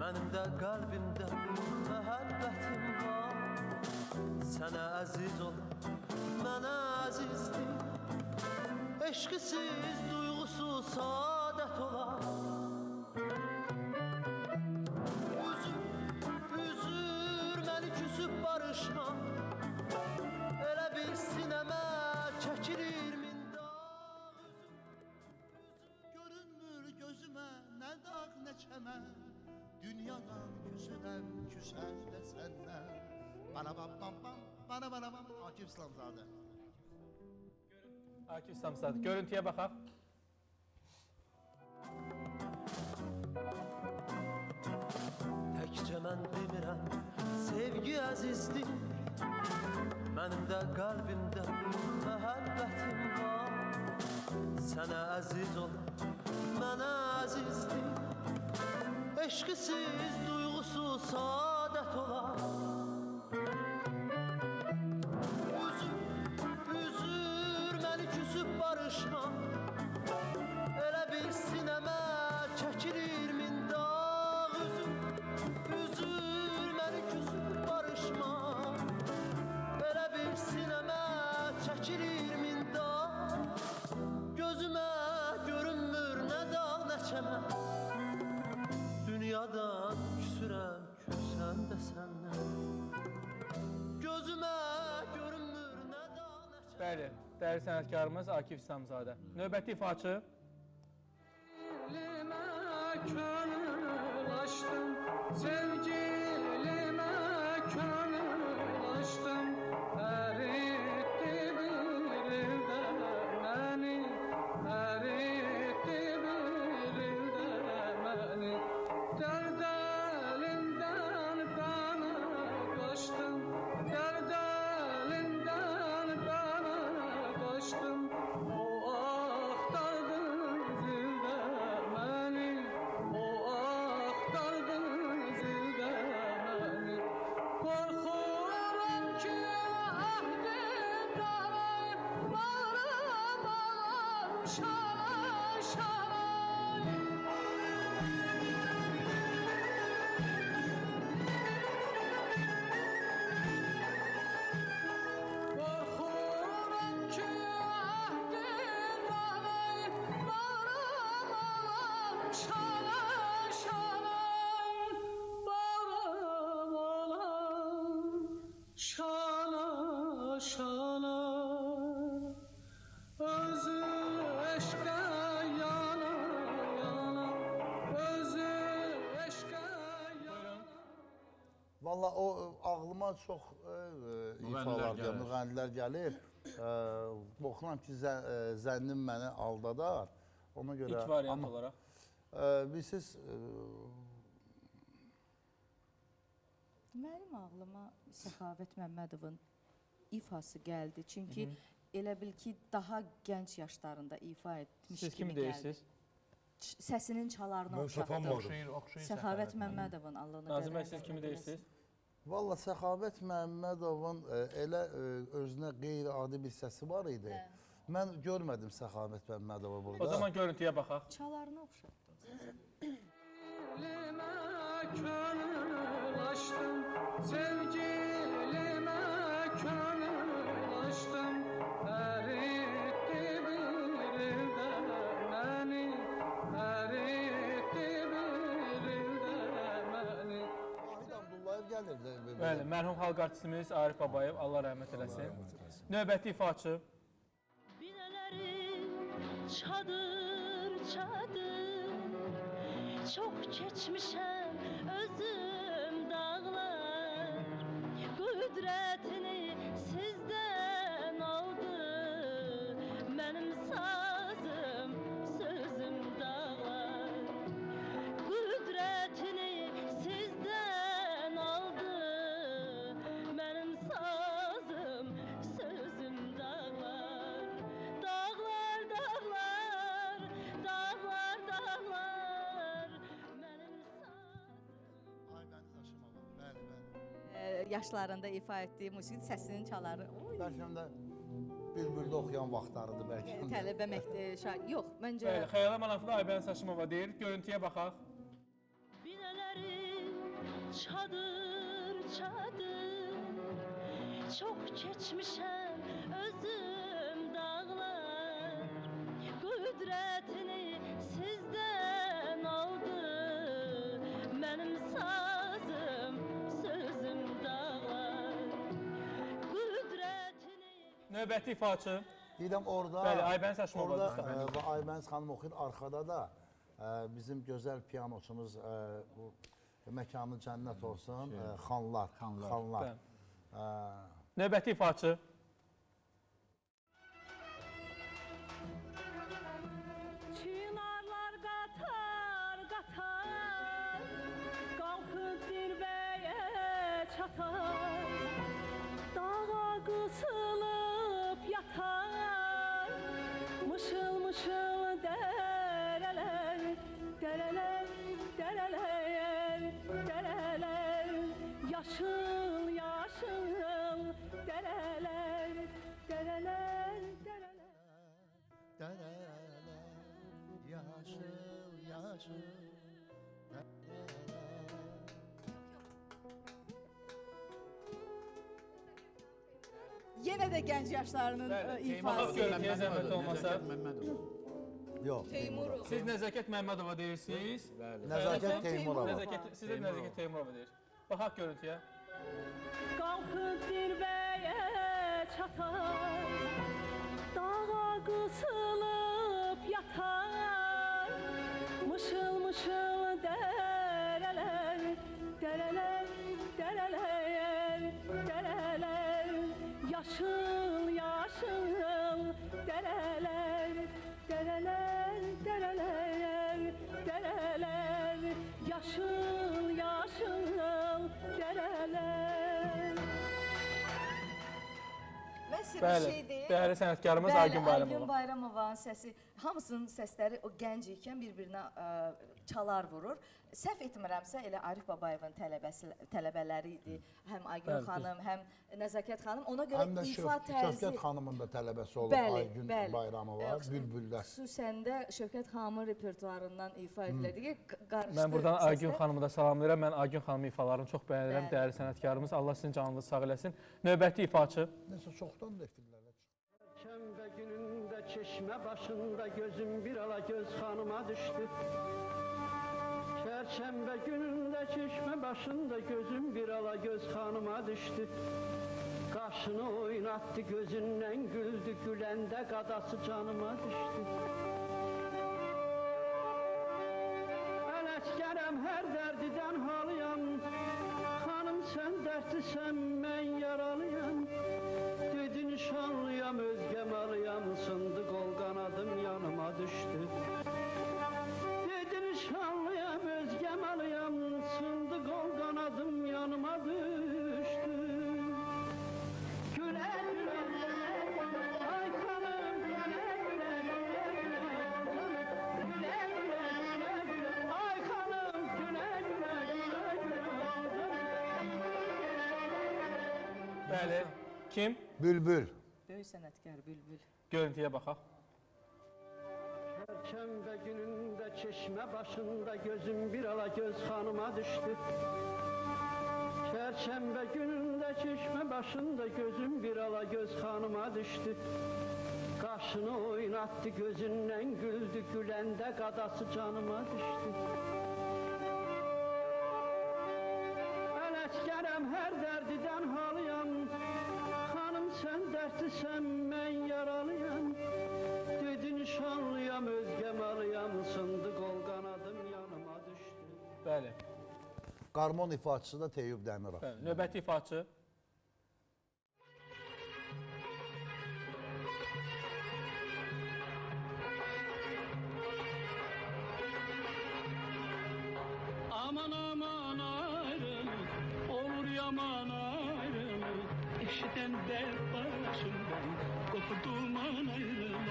Mənim də qəlbimdə məhəbbətim var. Sənə əziz ol, mənə əzizdir. Eşqisiz, duyğusuz saadət olar. Üzür məni küsüb barışma. Elə bir sinəmə çəkilir min dağ. Görünmür gözüme ne dağ ne çemen. Dünyadan küsüden küsen de senden. Bana bam bam bam, bana bam. Akif İslamzade. Akif İslamzadə, görüntüyə baxaq. Təkcə mən demirəm, sevgi əzizdir. Mənim də qəlbimdə məhəbbətim var. Sənə əziz ol, mənə əzizdir. Eşqisiz, duyğusuz saadət olar. Üzür məni küsüb barışma. Elə bir sinəmə çəkilir min dağ. Üzür məni küsüb barışma. Elə bir sinəmə çəkilir min dağ. Gözümə görünmür nə dağ nə çəmən. Dünyadan küsürəm, küsən də səndən. Gözümə görünmür nə dağ nə çəmən. Bəli, dəyərli sənətkarımız Akif İslamzadə. Növbəti ifaçı. Sevgilimə könül açdım, sevgilimə könül açdım. Əritti bir ildə məni, əritti bir ildə məni. Dərd əlindən bana qaçdım, dərd əlindən bana qaçdım. O axtardı zildə məni, o axtardı zildə məni. Qorxuram ki, ahdim dalayım, bağıram, bağıram, şalay, şalay. Qorxuram ki, ahdim dalayım, bağıram, bağıram, şalay, şalay. Bağıram olam, şalay, şalay. Özü eşqə yana, yana, özü eşqə yana. Valla o ağlıma çox ifalar gəlir, müğənnilər gəlir. Qorxuram ki, zənnim məni aldadar. Ona görə... İlk variant olaraq. Bilirsiniz, Mənim ağlıma Səxavət Məmmədovun ifası gəldi. Çünki elə bil ki, daha gənc yaşlarında ifa etmiş Siz kimi kimi gəldi. deyirsiniz? Səsinin çalarına Mən oxşatdı. tapamadım. Səxavət Məmmədovun Allahına Nazım bəy, siz kimi deyirsiniz? valla Səxavət Məmmədovun elə özünə qeyri-adi bir səsi var idi. Mən görmədim Səxavət Məmmədova burada. O zaman görüntüyə baxaq. Çalarına oxşatdı. Sevgilimə könül açdım, sevgilimə könül açdım. Əritti bir ildə məni, əritti bir ildə məni. Vahid Abdullayev gəlirdi. Bəli, mərhum xalq artistimiz Arif Babayev, Allah rəhmət eləsin. Növbəti ifaçı. Binələrim çadır, çadır. Çox keçmişəm özüm dağlar. Qüdrətini sizdən aldı. Mənim sazım, sözüm dağlar. Qüdrətini sizdən aldı. Mənim sazım, sözüm dağlar. Dağlar, dağlar, dağlar, dağlar. Mənim sazım. Ay bəniz aşımalar. Bəli, bəli. Yaşlarında ifa etdiyi musiqi səsinin çaları. Oy. Bəlkə də Bülbüldə oxuyan vaxtlarıdır bəlkə. Tələbə yox, məncə Bəli, Xəyala Manaflı Aybəniz Həşimova deyir. Görüntüyə baxaq. Binələrim çadır çadır, çox keçmişəm özüm dağlar, qüdrətini sizdən aldı mənim sazım, sözüm dağlar, qüdrətini. Növbəti ifaçı. Deyirəm orada, Bəli, Aybəniz Həşimova. orada Aybəniz xanım oxuyur, arkada da bizim gözəl pianoçumuz, bu məkanı cənnət olsun, Xanlar. Bəli. Növbəti ifaçı. Çınarlar qatar qatar, qalxıb zirvəyə çatar, dağa qısılıb yatar, mışıl mışıl dərələr, dərələr, dərələr, dərələr, yaşıl yaşıl dərələr, dərələr, dərələr. Dərələr, yaşıl, yaşıl Yenə də gənc yaşlarının Baxaq görüntüyə zəhmət olmasa. Yox, Siz Nəzakət Məmmədova deyirsiniz. Nəzakət Teymurova. Siz də Nəzakət Teymurova deyir. Baxaq görüntüyə. Qalxıb zirvəyə çatar, dağa qısılıb yatar, mışıl mışıl dərələr, dərələr, dərələr, dərələr, yaşıl yaşıl dərələr, dərələr, dərələr, dərələr, yaşıl yaşıl dərələr. mən sizə bir Bəli, şey deyim. dəyərli sənətkarımız Bəli, Aygün Bayramova. Aygün Bayramovanın səsi, hamısının səsləri o gənc ikən bir-birinə çalar vurur. Səhv etmirəmsə, elə Arif Babayevin tələbələri idi. Həm Aygün xanım, həm Nəzakət xanım. Ona görə Həm də ifa tərzi... Şövkət xanımın da tələbəsi olub Aygün Bayramova, Bülbüldə. Xüsusən də Şövkət xanımın repertuarından ifa edildiyi qarışdı. Mən buradan Aygün xanımı da salamlayıram. Mən Aygün xanımın ifalarını çox bəyənirəm. Dəyərli sənətkarımız. Allah sizin canınızı sağ eləsin. Növbəti ifaçı. Nəsə çoxdan da efirlərə çıxır. Çərşənbə günündə çeşmə başında gözüm bir ala göz xanıma düşdü. Çərşənbə günündə çeşmə başında gözüm bir ala göz xanıma düşdü. Qaşını oynatdı, gözündən güldü, güləndə qadası canıma düşdü. Ələskərəm hər dərdidən halıyam, xanım sən dərdlisən, mən yaralıyam. Dedi nişanlıyam, özgəm alıyam, sındı qol qanadım yanıma düşdü. Dedi nişanlıyam, özgəm alıyam, sındı qol qanadım yanıma düşdü. Gülə gülə, ay xanım, gülə gülə, gülə gülə, gülə gülə, gülə gülə, ay xanım, gülə gülə, gülə gülə. Bəli. Kim? Bülbül. Böyük sənətkar Bülbül. Görüntüyə baxaq. Çərşənbə günündə çeşmə başında gözüm bir ala göz xanıma düşdü. Çərşənbə günündə çeşmə başında gözüm bir ala göz xanıma düşdü. Qaşını oynatdı, gözündən güldü, güləndə qadası canıma düşdü. Ələskərəm hər dərdidən halıyam, xanım sən dərdlisən, mən yaralıyam. Dedi nişanlıyam, özgəm alıyam, sındı qol qanadım yanıma düşdü. Bəli. Qarmon ifaçısı da Teyyub Dəmirov. Bəli. Növbəti ifaçı. Aman aman ayrılık, olur yaman ayrılık. Eşiden de başımdan kopurdum ayrılık.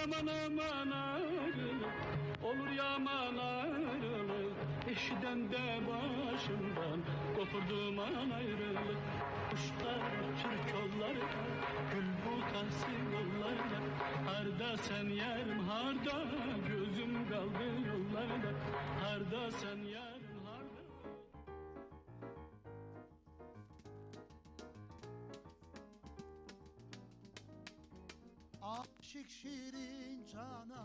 Aman aman ayrılık, olur yaman ayrılık. eşidəndə başımdan qopurdum anan ayrılıq. Quşlar uçur kollarda, gül butası yollarda. Harda sən yarım, harda gözüm qaldı yollarda. Harda sən yarım, harda. Aşık şirin cana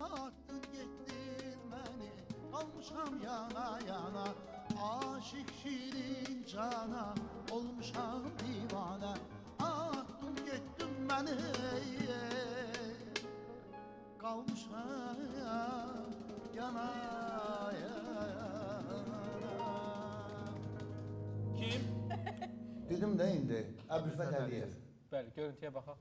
attın gittin beni, kalmışam yana yana. Aşık şirin cana olmuşam divane, attın gittin beni, kalmışam yana yana. Kim? Dedim də indi Əbülfət Əliyev. Bəli, görüntüyə baxaq.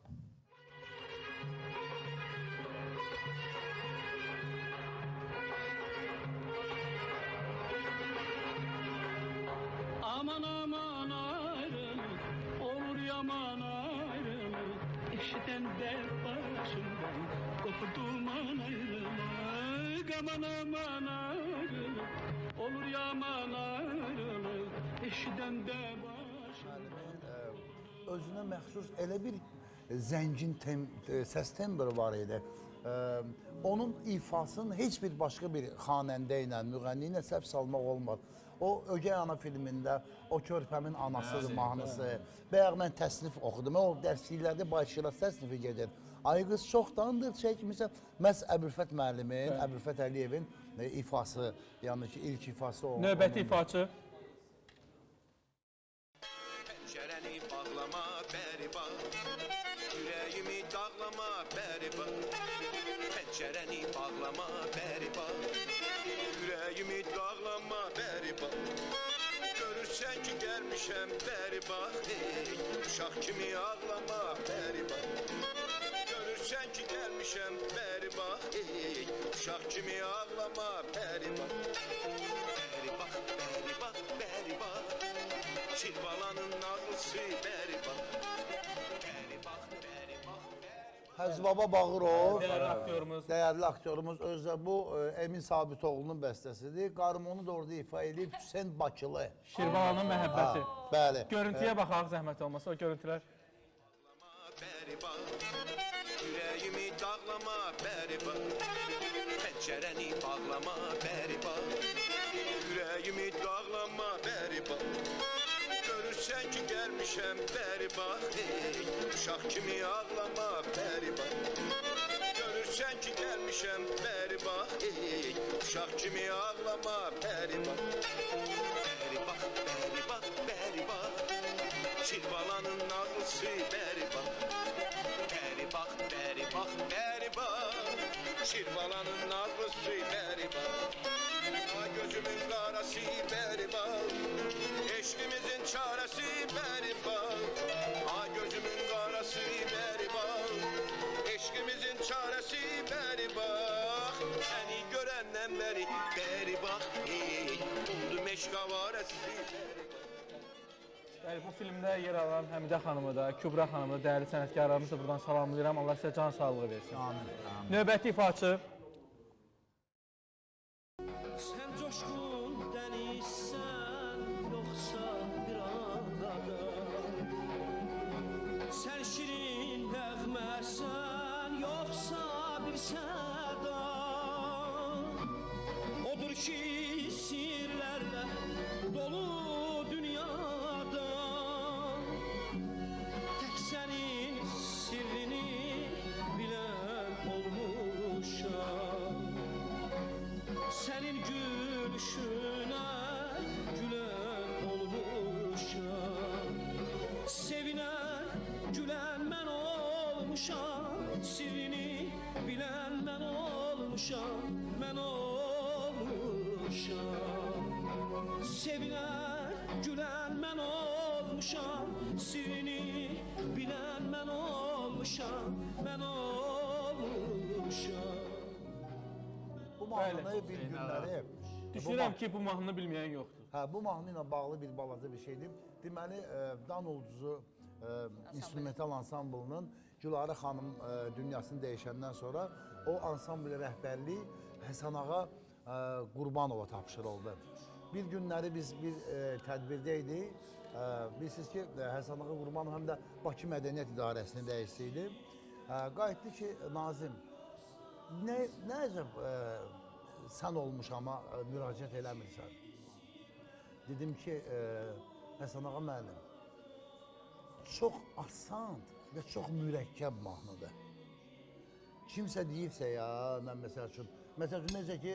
Aman aman ayrılık, olur yaman ayrılık. Eşidəndə başımdan qopurdum anan ayrılık. Aman aman ayrılık, olur yaman ayrılık. Eşidəndə başımdan. Özünə məxsus elə bir zəngin səs tembri var idi. Onun ifasını heç bir başqa bir xanəndə ilə, müğənni ilə səhv salmaq olmaz. O Ögey Ana filmində o körpəmin anasıdır mahnısı. Bayaq mən təsnif oxudum. O dərsliklərdə Bayşirat təsnifi gedir. Ay qız çoxdandır çəkmirsən. Məhz Əbülfət müəllimin, Əbülfət Əliyevin ifası, yəni ki ilk ifası o. Növbəti ifaçı. Pəncərəni bağlama, bəri bax. Ürəyimi dağlama, bəri bax. Pəncərəni bağlama, bəri bax. Ürəyimi dağlama, bəri bax. Görürsən ki, gəlmişəm, bəri bax. Uşaq kimi ağlama, bəri bax. Görürsən ki, gəlmişəm, bəri bax. Uşaq kimi ağlama, bəri bax. Bəri bax, bəri bax, bəri bax. Şirbalanın nağlısı, bəri bax. Bəri bax, bəri bax. Həzbaba Bağırov, Dəyərli aktyorumuz özdə bu Emin Sabitoğlu'nun bəstəsidir. Qarmonu da orada ifa edib Hüseyn Bakılı. Şirvanın məhəbbəti. Bəli. Görüntüyə baxaq zəhmət olmasa o görüntülər. Bəri bax. Ürəyimi dağlama, bəri bax. Pəncərəni bağlama, bəri bax. Ürəyimi dağlama, bəri bax. Görürsən ki, gəlmişəm, bəri bax. Uşaq kimi ağlama, bəri bax. Görürsən ki, gəlmişəm, bəri bax. Uşaq kimi ağlama, bəri bax. Bəri bax, bəri bax, bəri bax. Şirbalanın nağlısı, bəri bax. Bəri bax, bəri bax, bəri bax. Şirbalanın nağlısı, bəri bax. Gözümün qarası, bəri bax. Eşqimizin çarəsi, bəri bax. Gözümün qarası, bəri bax. Eşqimizin çarəsi, bəri bax. Səni görəndən bəri, bəri bax. Umdu meşqavarəsi, bəri bax. Bəli, bu filmdə yer alan Həmidə xanımı da, Kübra xanımı da, dəyərli sənətkarlarımızı da buradan salamlayıram. Allah sizə can sağlığı versin. Amin. Növbəti ifaçı. Sən coşqun dənizsən, yoxsa bir adada. Sən şirin nəğməsən, yoxsa bir səda. Odur ki, sirlərlə dolu dünyada. Tək sənin sirrini bilən olmuşam. Sənin gülüşünə gülen olmuşam. Sevinən, gülən mən olmuşam. Sirrini bilən mən olmuşam. Mən olmuşam. Sevinən, gülən mən olmuşam. Sirrini bilən mən olmuşam. Mən olmuşam. Bu mahnını bir günləri... Düşünürəm ki, bu mahnını bilməyən yoxdur. Hə, bu mahnı ilə bağlı bir balaca bir şeydir. Deməli, Dan Ulduzu instrumental ansamblının Gülarə xanım dünyasını dəyişəndən sonra o ansambl rəhbərliyi Həsən ağa Qurbanova tapşırıldı. Bir günləri biz bir tədbirdə idik. Bilirsiniz ki, Həsən ağa Qurbanov həm də Bakı Mədəniyyət İdarəsinin rəisi idi. Qayıtdı ki, Nazim, nə əcəb sən olmuş amma müraciət eləmirsən. Dedim ki, Həsən ağa müəllim, çox asan və çox mürəkkəb mahnıdır. Kimsə deyibsə ya, mən məsəl üçün necə ki,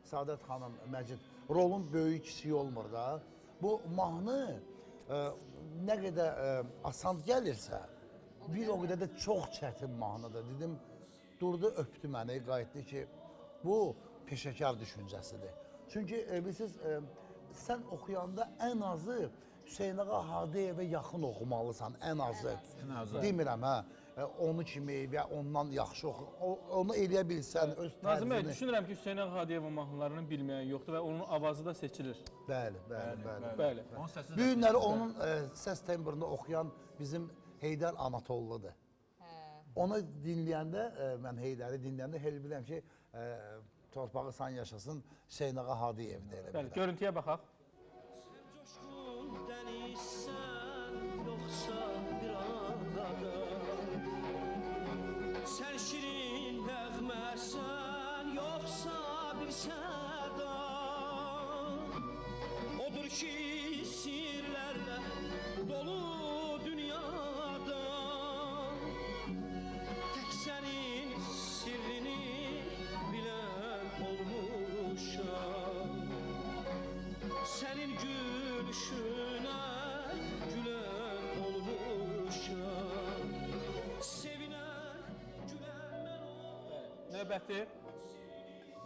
Saadət xanım, Məcid, rolun böyük kiçiyi olmur da. Bu mahnı nə qədər asan gəlirsə, bir o qədər də çox çətin mahnıdır. Dedim, durdu, öpdü məni, qayıtdı ki, bu peşəkar düşüncəsidir. Çünki bilirsiniz, sən oxuyanda ən azı Hüseyn ağa Hadiyevə yaxın oxumalısan, ən azı. Demirəm, onu kimi və ondan yaxşı oxu, onu eləyə bilsən, öz tərzini. Nazım bəy, düşünürəm ki, Hüseyn ağa Hadiyevin mahnılarını bilməyən yoxdur və onun avazı da seçilir. Bəli. Bu günləri onun səs tembrində oxuyan bizim Heydər Anatolludur. Onu dinləyəndə, mən Heydəri dinləyəndə elə bilirəm ki, torpağı san yaşasın Hüseyn ağa Hadiyevdir. Bəli, görüntüyə baxaq. Sən şirin nəğməsən, yoxsa bir səda. Odur ki, sirlərlə dolu dünyada. Tək sənin sirrini bilən olmuşam. Sənin gülüşünə gülen olmuşam. Sevinən, gülen mən olmuşam. Növbəti.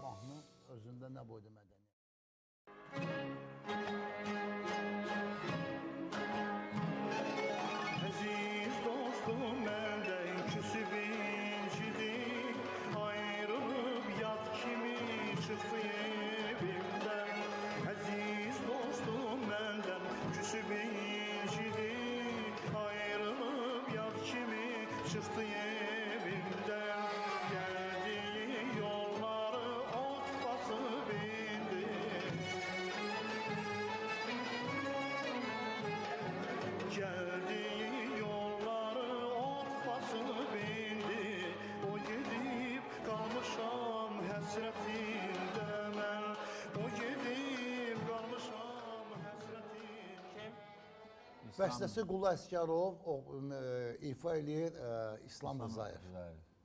Mahnı özündə nə boyda mədəniyyət? Əziz dostum, məndən küsüb incidim. Ayrılıb yad kimi çıxdı evimdən. Əziz dostum, məndən küsüb incidim. Ayrılıb yad kimi çıxdı evimdən. Gəldiyi yolları ot basıb indi. Gəldiyi yolları ot basıb indi. O gedib qalmışam həsrətində mən. O gedib qalmışam həsrətində. Bəstəsi Qulu Əsgərov, ifa eləyir İslam Rızayev.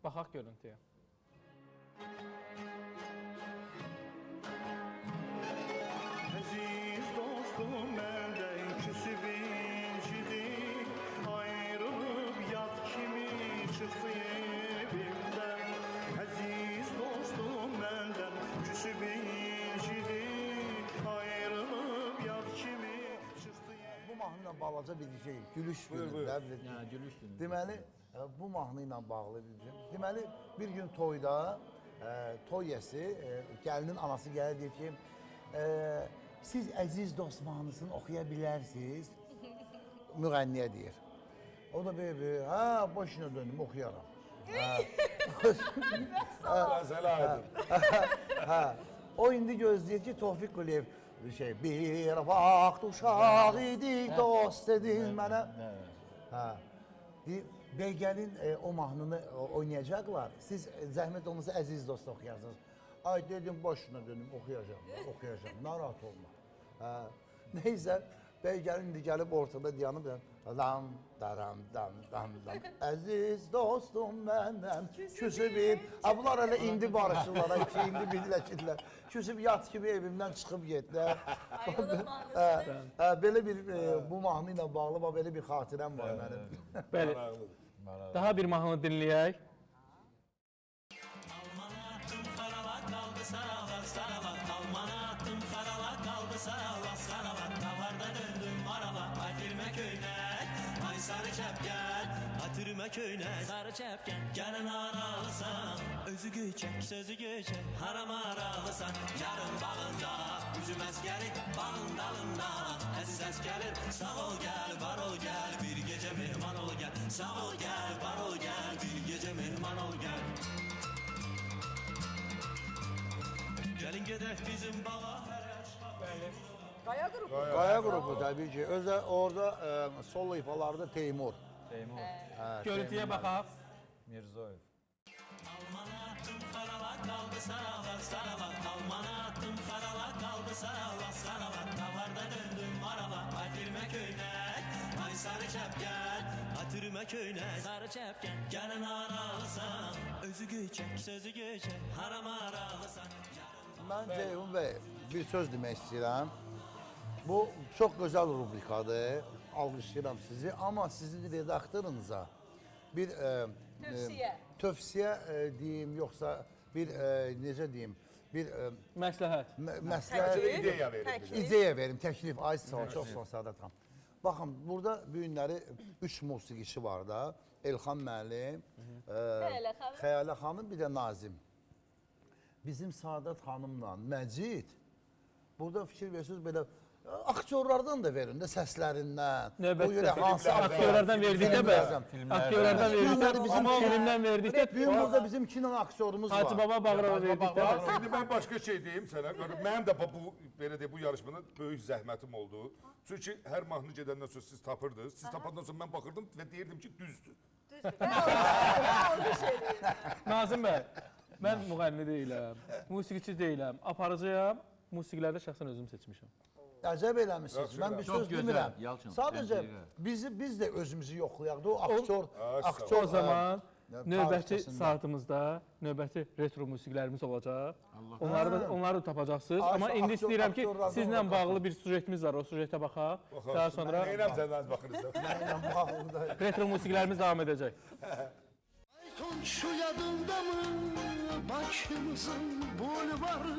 Baxaq görüntüyə. Əziz dostum, məndən küsüb incidim. Ayrılıb yad kimi çıxdı evimdən. Əziz dostum, məndən küsüb incidim. Ayrılıb yad kimi çıxdı evimdən. Bu mahnı ilə balaca bir şey, gülüş günündə. Deməli, bu mahnı ilə bağlı bir şey. Deməli, bir gün toyda, toy yəsi, gəlinin anası gəlir deyir ki, siz əziz dost mahnısını oxuya bilərsiniz. Müğənniyə deyir. O da böyle, başına döndüm, oxuyaram. O indi gözləyir ki, Tofiq Quliyev bir vaxt uşaq idi, dost dedin mənə. Beygəlin o mahnını oynayacaqlar. Siz zəhmət olmasa əziz dost oxuyarsınız. Ay dedim, başına dönüm, oxuyacağım, narahat olma. Neysə, Beygəlin indi gəlib ortada dayanıb, dam, daram, dam, dam, dam. Əziz dostum məndən küsüb, bunlar hələ indi barışırlar, indi birləşirlər. Küsüb yat kimi evimdən çıxıb getdilər. Belə bir, bu mahnı ilə bağlı belə bir xatirəm var mənim. Bəli, daha bir mahnı dinləyək. Sarı çəpgən, hatırıma köylər. Sarı çəpgən, gəlin aralısan. Özü göçək, sözü göçək. Haram aralısan, yarın bağında. Üzüm əskəri, bağın dalında. Əziz əskəlir, sağ ol gəl, var ol gəl. Bir gecə mehman ol gəl. Sağ ol gəl, var ol gəl. Bir gecə mehman ol gəl. gedək bizim bağa hərəş. Qaya qrupu. Qaya qrupu təbii ki. Özə orada solo ifalarda Teymur. Teymur. Görüntüyə baxaq. Mirzoyev. Almanatım xarala qaldı sarala, sarala. Almanatım xarala qaldı sarala, sarala. Davarda döndüm marala, atirmə köynək. Ay sarı çəpgən, atirmə köynək. Sarı çəpgən, gəlin aralısan. Özü göçək, sözü göçək, haram aralısan. Mən Ceyhun bəy bir söz demək istəyirəm. Bu çox gözəl rubrikadır. Alqışlayıram sizi. Amma sizin redaktorunuza bir tövsiyə deyim, yoxsa bir necə deyim, bir məsləhət ideya verim, təklif. Ay sağ ol, çox sağ ol Səadət xanım. Baxın, burada bu günləri 3 musiqiçi var da. Elxan müəllim, Xəyalə xanım, bir də Nazim. Bizim Səadət xanımla Məcid, burada fikir verirsiniz belə, aktyorlardan da verin də səslərindən. Növbətdə aktyorlardan verdikdə bizim filmdən verdikdə bu gün burada bizim kino aktyorumuz var. Hacı Baba Bağırova verdikdə. İndi mən başqa şey deyim sənə. Mənim də bu belə deyək bu yarışmada böyük zəhmətim oldu. Çünki hər mahnı gedəndən sonra siz tapırdınız. Siz tapandan sonra mən baxırdım və deyirdim ki, düzdür. Nazım bəy, mən müğənni deyiləm, musiqiçi deyiləm, aparıcıyam. Musiqilərdə şəxsən özüm seçmişəm. Əcəb eləmişsiniz. Mən bir söz demirəm. Sadəcə biz də özümüzü yoxlayaq da o aktyor. O zaman növbəti saatımızda növbəti retro musiqilərimiz olacaq. Onları da tapacaqsınız. Amma indi istəyirəm ki, sizlə bağlı bir sujetimiz var. O sujetə baxaq. Daha sonra retro musiqilərimiz davam edəcək. Şu yadında mı başımızın bulvarı,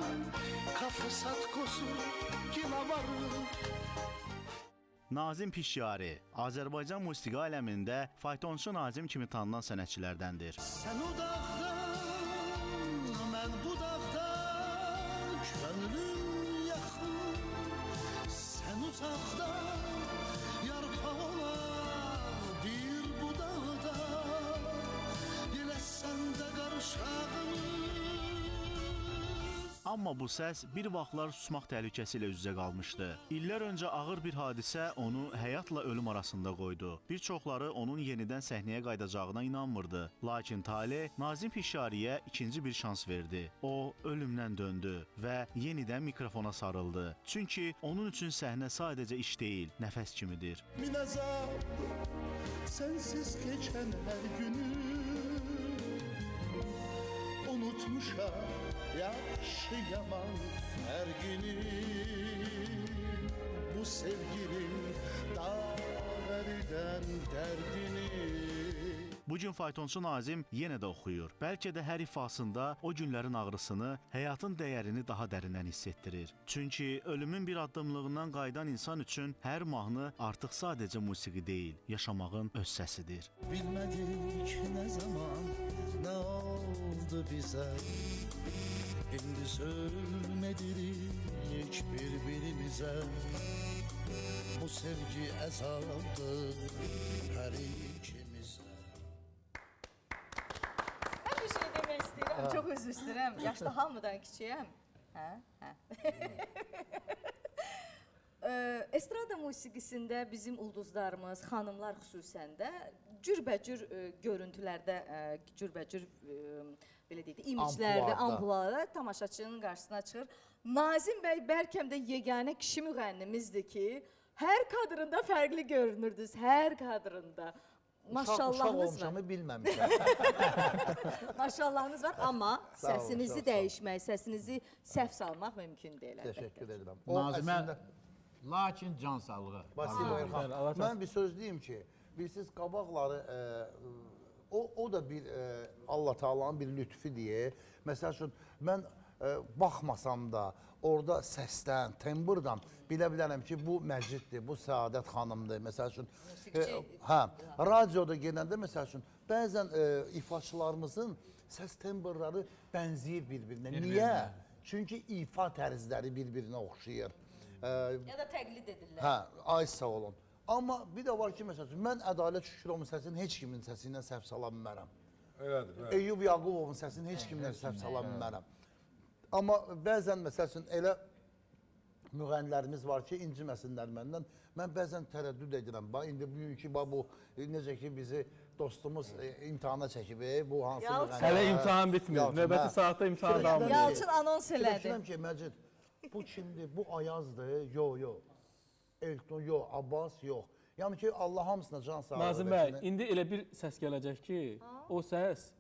kafe satkosu, kilavarı. Nazim Pişyari, Azərbaycan musiqi aləmində faytonçu Nazim kimi tanınan sənətçilərdəndir. Sen o dağdan, mən bu dağdan, könlüm yaxın. Sen uzaqdan, yarpaq olar bir budaqda, yenə səndə qarışağımız. Amma bu səs bir vaxtlar susmaq təhlükəsi ilə üz-üzə qalmışdı. İllər öncə ağır bir hadisə onu həyatla ölüm arasında qoydu. Bir çoxları onun yenidən səhnəyə qayıdacağına inanmırdı. Lakin talih Nazim Pişyariyə ikinci bir şans verdi. O ölümdən döndü və yenidən mikrofona sarıldı. Çünki onun üçün səhnə sadəcə iş deyil, nəfəs kimidir. Min azab, sensiz geçen her günü unutmuşam. Yaxşı yaman fərqini, bu sevginin dağ-veridən dərdini. Bugün faytonçu Nazim yenə də oxuyur. Bəlkə də hər ifasında o günlərin ağrısını, həyatın dəyərini daha dərindən hiss etdirir. Çünki ölümün bir addımlığından qayıdan insan üçün hər mahnı artıq sadəcə musiqi deyil, yaşamağın öz səsidir. Bilmədik nə zaman, nə oldu bizə. İndi söyləmədirik bir-birimizə. Bu sevgi əzabdır hər ikimizə. Mən bir şey demək istəyirəm, çox üzr istəyirəm. Yaşda hamıdan kiçiyəm. Estrada musiqisində bizim ulduzlarımız, xanımlar xüsusən də cürbəcür görüntülərdə, cürbəcür belə deyək də, imiclərdə, ampullarda tamaşaçının qarşısına çıxır. Nazim bəy bəlkə də yeganə kişi müğənnimizdir ki, hər kadrında fərqli görünürdünüz, hər kadrında. Maşallahınız var. Bilməmişəm. Maşallahınız var, amma səsinizi dəyişmək, səsinizi səhv salmaq mümkün deyil. Təşəkkür edirəm. Nazimə, lakin can sağlığı. Mən bir söz deyim ki, bilirsiniz, qabaqları o da bir Allah Taala'nın bir lütfi deyə. Məsəl üçün, mən baxmasam da, orada səsdən, tembrdan bilə bilərəm ki, bu Məciddir, bu Səadət xanımdır. Məsəl üçün, radioda gələndə, məsəl üçün, bəzən ifaçılarımızın səs tembrları bənzəyir bir-birinə. Niyə? Çünki ifa tərzləri bir-birinə oxşayır. Ya da təqlid edirlər. Hə, ay sağ olun. Amma bir də var ki, məsəl üçün, mən Ədalət Şükürovun səsini heç kimin səsi ilə səhv sala bilmərəm. Eyyub Yaqubovun səsini heç kimlə səhv sala bilmərəm. Amma bəzən məsəl üçün elə müğənnilərimiz var ki, inciməsinlər məndən. Mən bəzən tərəddüd edirəm. Bax, indi bugünkü bu necə ki bizi dostumuz imtahana çəkib, bu hansı müğənni? Hələ imtahan bitmir. Növbəti saatda imtahan davam edir. Yalçın anons elədi. Düşünürəm ki, Məcid, bu kimdir? Bu Ayazdır? Yox. Elton, yox. Abbas, yox. Yəni ki, Allah hamısına can sağlığı versin. Nazım bəy, indi elə bir səs gələcək ki, o səs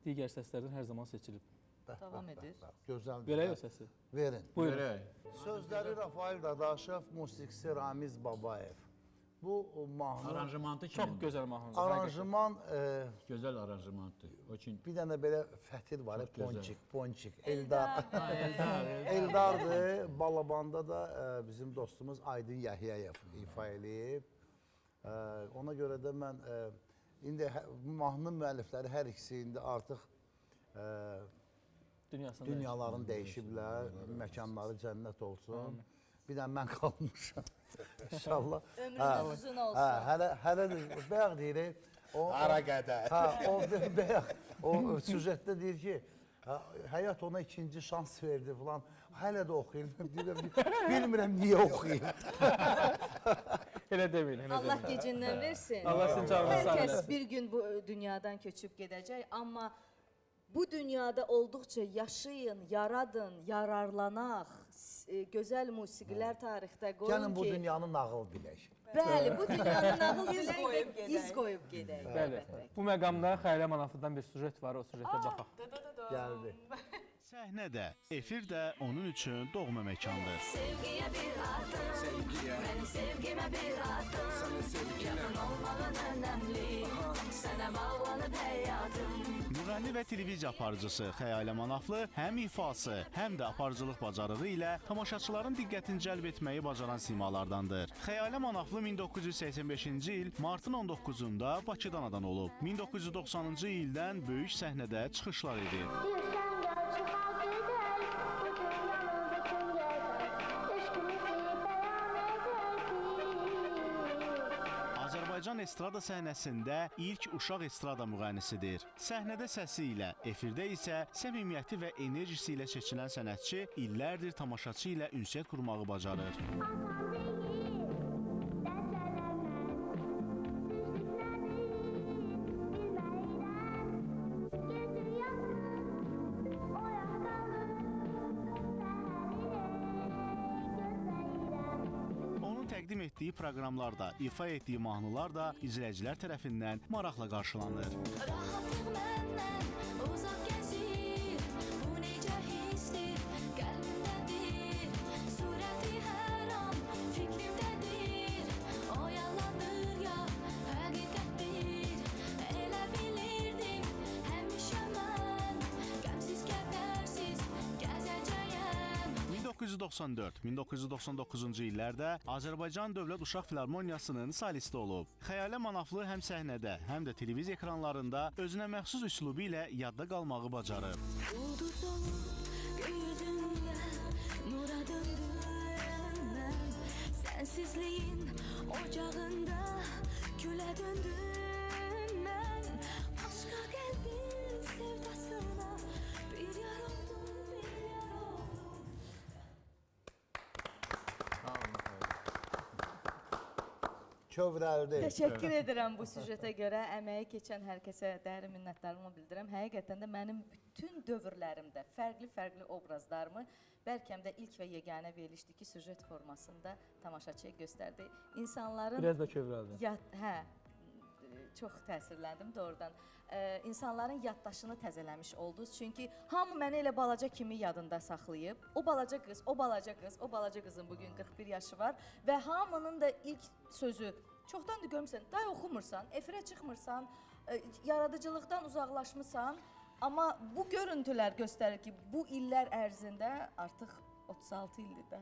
digər səslərdən hər zaman seçilib. Davam edir. Gözəldir. Verək o səsi. Verin. Buyurun. Sözləri Rafael Dadaşov, musiqisi Ramiz Babayev. Bu mahnı... Aranjmantı Çox gözəl mahnıdır. Aranjman... Gözəl aranjmantdır. Bir dənə belə fətir var, Ponçik. Eldar. Eldardır. Balabanda da bizim dostumuz Aydın Yəhyayev ifa eləyib. Ona görə də mən... İndi mahnı müəllifləri hər ikisi indi artıq dünyalarını dəyişiblər, məkanları cənnət olsun. Bir dənə mən qalmışam. İnşallah. Ömrünüz uzun olsun. Hələ bayaq deyirik. Ara qədər. O bayaq, o süjetdə deyir ki, həyat ona ikinci şans verdi falan. Hələ də oxuyur. Bilmirəm niyə oxuyur. Elə deməyin. Allah gecindən versin. Allah sizin canınızı sağ Hər eləsin. kəs bir gün bu dünyadan köçüb gedəcək, amma bu dünyada olduqca yaşayın, yaradın, yararlanaq, gözəl musiqilər tarixdə qoyun ki... Gəlin bu dünyanı nağıl bilək. Bəli, bu dünyanı nağıl bilək və iz qoyub gedək. Bəli. Bu məqamda Xəyrə Manaflıdan bir süjet var, o süjetə baxaq. Gəldi. Səhnə də, efir də onun üçün doğma məkandır. Sevgiye bir adım, benim sevgime bir adım. Yakın olmanın önemli, sana bağlanıp hayatım. Müğənni və televiziya aparıcısı Xəyalə Manaflı həm ifası, həm də aparıcılıq bacarığı ilə tamaşaçıların diqqətini cəlb etməyi bacaran simalardandır. Xəyalə Manaflı 1985-ci il martın 19-da Bakıdan anadan olub. 1990-cı ildən böyük səhnədə çıxışlar edib. Azərbaycan estrada səhnəsində ilk uşaq estrada müğənnisidir. Səhnədə səsi ilə, efirdə isə səmimiyyəti və enerjisi ilə seçilən sənətçi illərdir tamaşaçı ilə ünsiyyət qurmağı bacarır. Təqdim etdiyi proqramlarda, ifa etdiyi mahnılar da izləyicilər tərəfindən maraqla qarşılanır. Rahatlıq məndən uzaq gəzir, bu necə hissdir, qəlbimdədir, surəti hər an fikrimdədir, o yalandır ya, həqiqətdir, elə bilirdim, həmişə mən, qəmsiz, kədərsiz gəzəcəyəm. 1994-1999-cu illərdə Azərbaycan Dövlət Uşaq Filarmoniyasının solisti olub. Xəyalə Manaflı həm səhnədə, həm də televiziya ekranlarında özünə məxsus üslubu ilə yadda qalmağı bacarıb. Ulduz olub gözünlə nura döndüm mən, sənsizliyin ocağında külə döndüm mən, başqa qəlbin sevdasına bir yar oldum, bir yar oldum. Kövrəldi. Təşəkkür edirəm bu süjetə görə. Əməyi keçən hər kəsə dərin minnətdarlığımı bildirirəm. Həqiqətən də mənim bütün dövrlərimdə fərqli obrazlarımı bəlkə də ilk və yeganə verilişdi ki, süjet formasında tamaşaçıya göstərdi. İnsanların... Biraz da kövrəldi. Hə, çox təsirləndim doğrudan. İnsanların yaddaşını təzələmiş oldunuz. Çünki hamı məni elə balaca kimi yadında saxlayıb. O balaca qız, o balaca qız, o balaca qızın bugün 41 yaşı var və hamının da ilk sözü çoxdandır görmüsən, day oxumursan, efirə çıxmırsan, yaradıcılıqdan uzaqlaşmısan, amma bu görüntülər göstərir ki, bu illər ərzində artıq 36 ildir də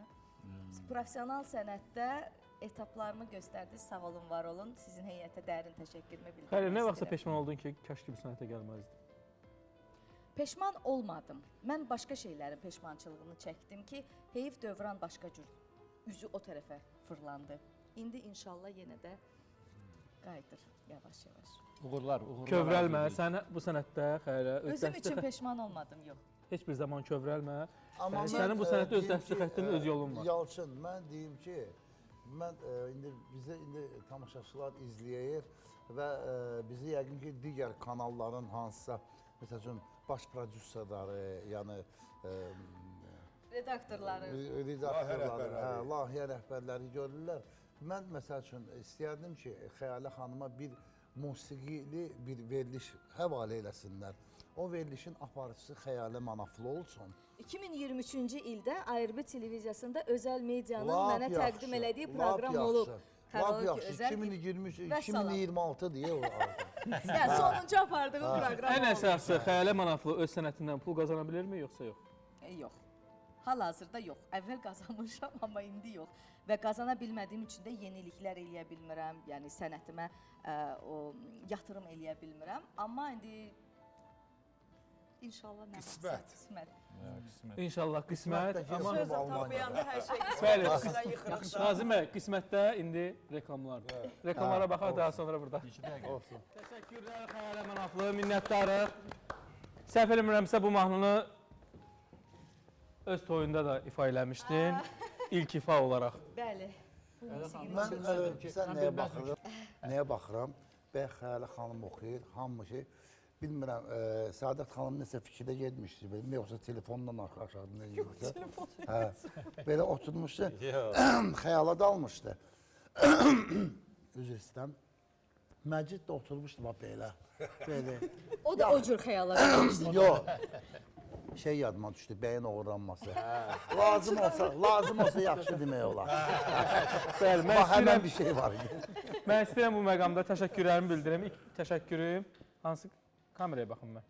professional sənətdə etaplarımı göstərdiniz. Sağ olun, var olun. Sizin heyətə dərin təşəkkürümü bildirmək Xəyrə, nə istəyirəm. vaxtsa peşman oldun ki, kaş ki bu sənətə gəlməzdin? Peşman olmadım. Mən başqa şeylərin peşmançılığını çəkdim ki, heyif dövran başqa cür üzü o tərəfə fırlandı. İndi inşallah yenə də qayıdır yavaş-yavaş. Uğurlar. Kövrəlmə, sən bu sənətdə Xəyrə... Özüm üçün peşman olmadım, yox. heç bir zaman kövrəlmə. Amma Sənin bu mən, sənətdə öz deyim dəstək ki, xəttin, öz yolun var. Yalçın, mən deyim ki, bizə indi tamaşaçılar izləyir və bizi yəqin ki, digər kanalların hansısa, məsəl üçün, baş prodüserləri, yəni Redaktorları. Layihə rəhbərləri görürlər. Mən, məsəl üçün, istəyərdim ki, Xəyalə xanıma bir musiqili bir veriliş həvalə eləsinlər. O verilişin aparıcısı Xəyalə Manaflı olsun. 2023-cü ildə ARB televiziyasında özəl medianın mənə təqdim elədiyi proqram olub. Lap yaxşı, 2026 deyə o artıq. Yəni, sonuncu apardığım proqram Ən əsası, Xəyalə Manaflı öz sənətindən pul qazana bilirmi, yoxsa yox? Yox. Hal-hazırda yox. Əvvəl qazanmışam, amma indi yox. Və qazana bilmədiyim üçün də yeniliklər eləyə bilmirəm. Yəni, sənətimə yatırım eləyə bilmirəm. Amma indi İnşallah nə qismət. İnşallah qismət. Söz tapmayanda hər şey Bəli, qismətə yıxırıq. Nazim bəy, qismətdə indi reklamlardır. Reklamlara baxaq, daha sonra burada. Olsun. Təşəkkürlər Xəyalə Manaflı, minnətdarıq. Səhv eləmirəmsə bu mahnını öz toyunda da ifa eləmişdin, ilk ifa olaraq. Bəli. Sən nəyə baxıram? Bəy Xəyalə xanım oxuyur, hamı şey. Bilmirəm, Səadət xanım nəsə fikirdə getmişdi, yoxsa telefonla aşağıda nə yoxsa. Belə oturmuşdu, xəyala dalmışdı. Üzr istəyirəm. Məcid də oturmuşdu belə. O da o cür xəyala qalmışdı. Yox. Şey yadıma düşdü, bəyin oğurlanması. Lazım olsa yaxşı demək olar. Bəli, həmən bir şey var idi. Mən istəyirəm bu məqamda təşəkkürlərimi bildirim. İlk təşəkkürüm, hansı kameraya baxım mən.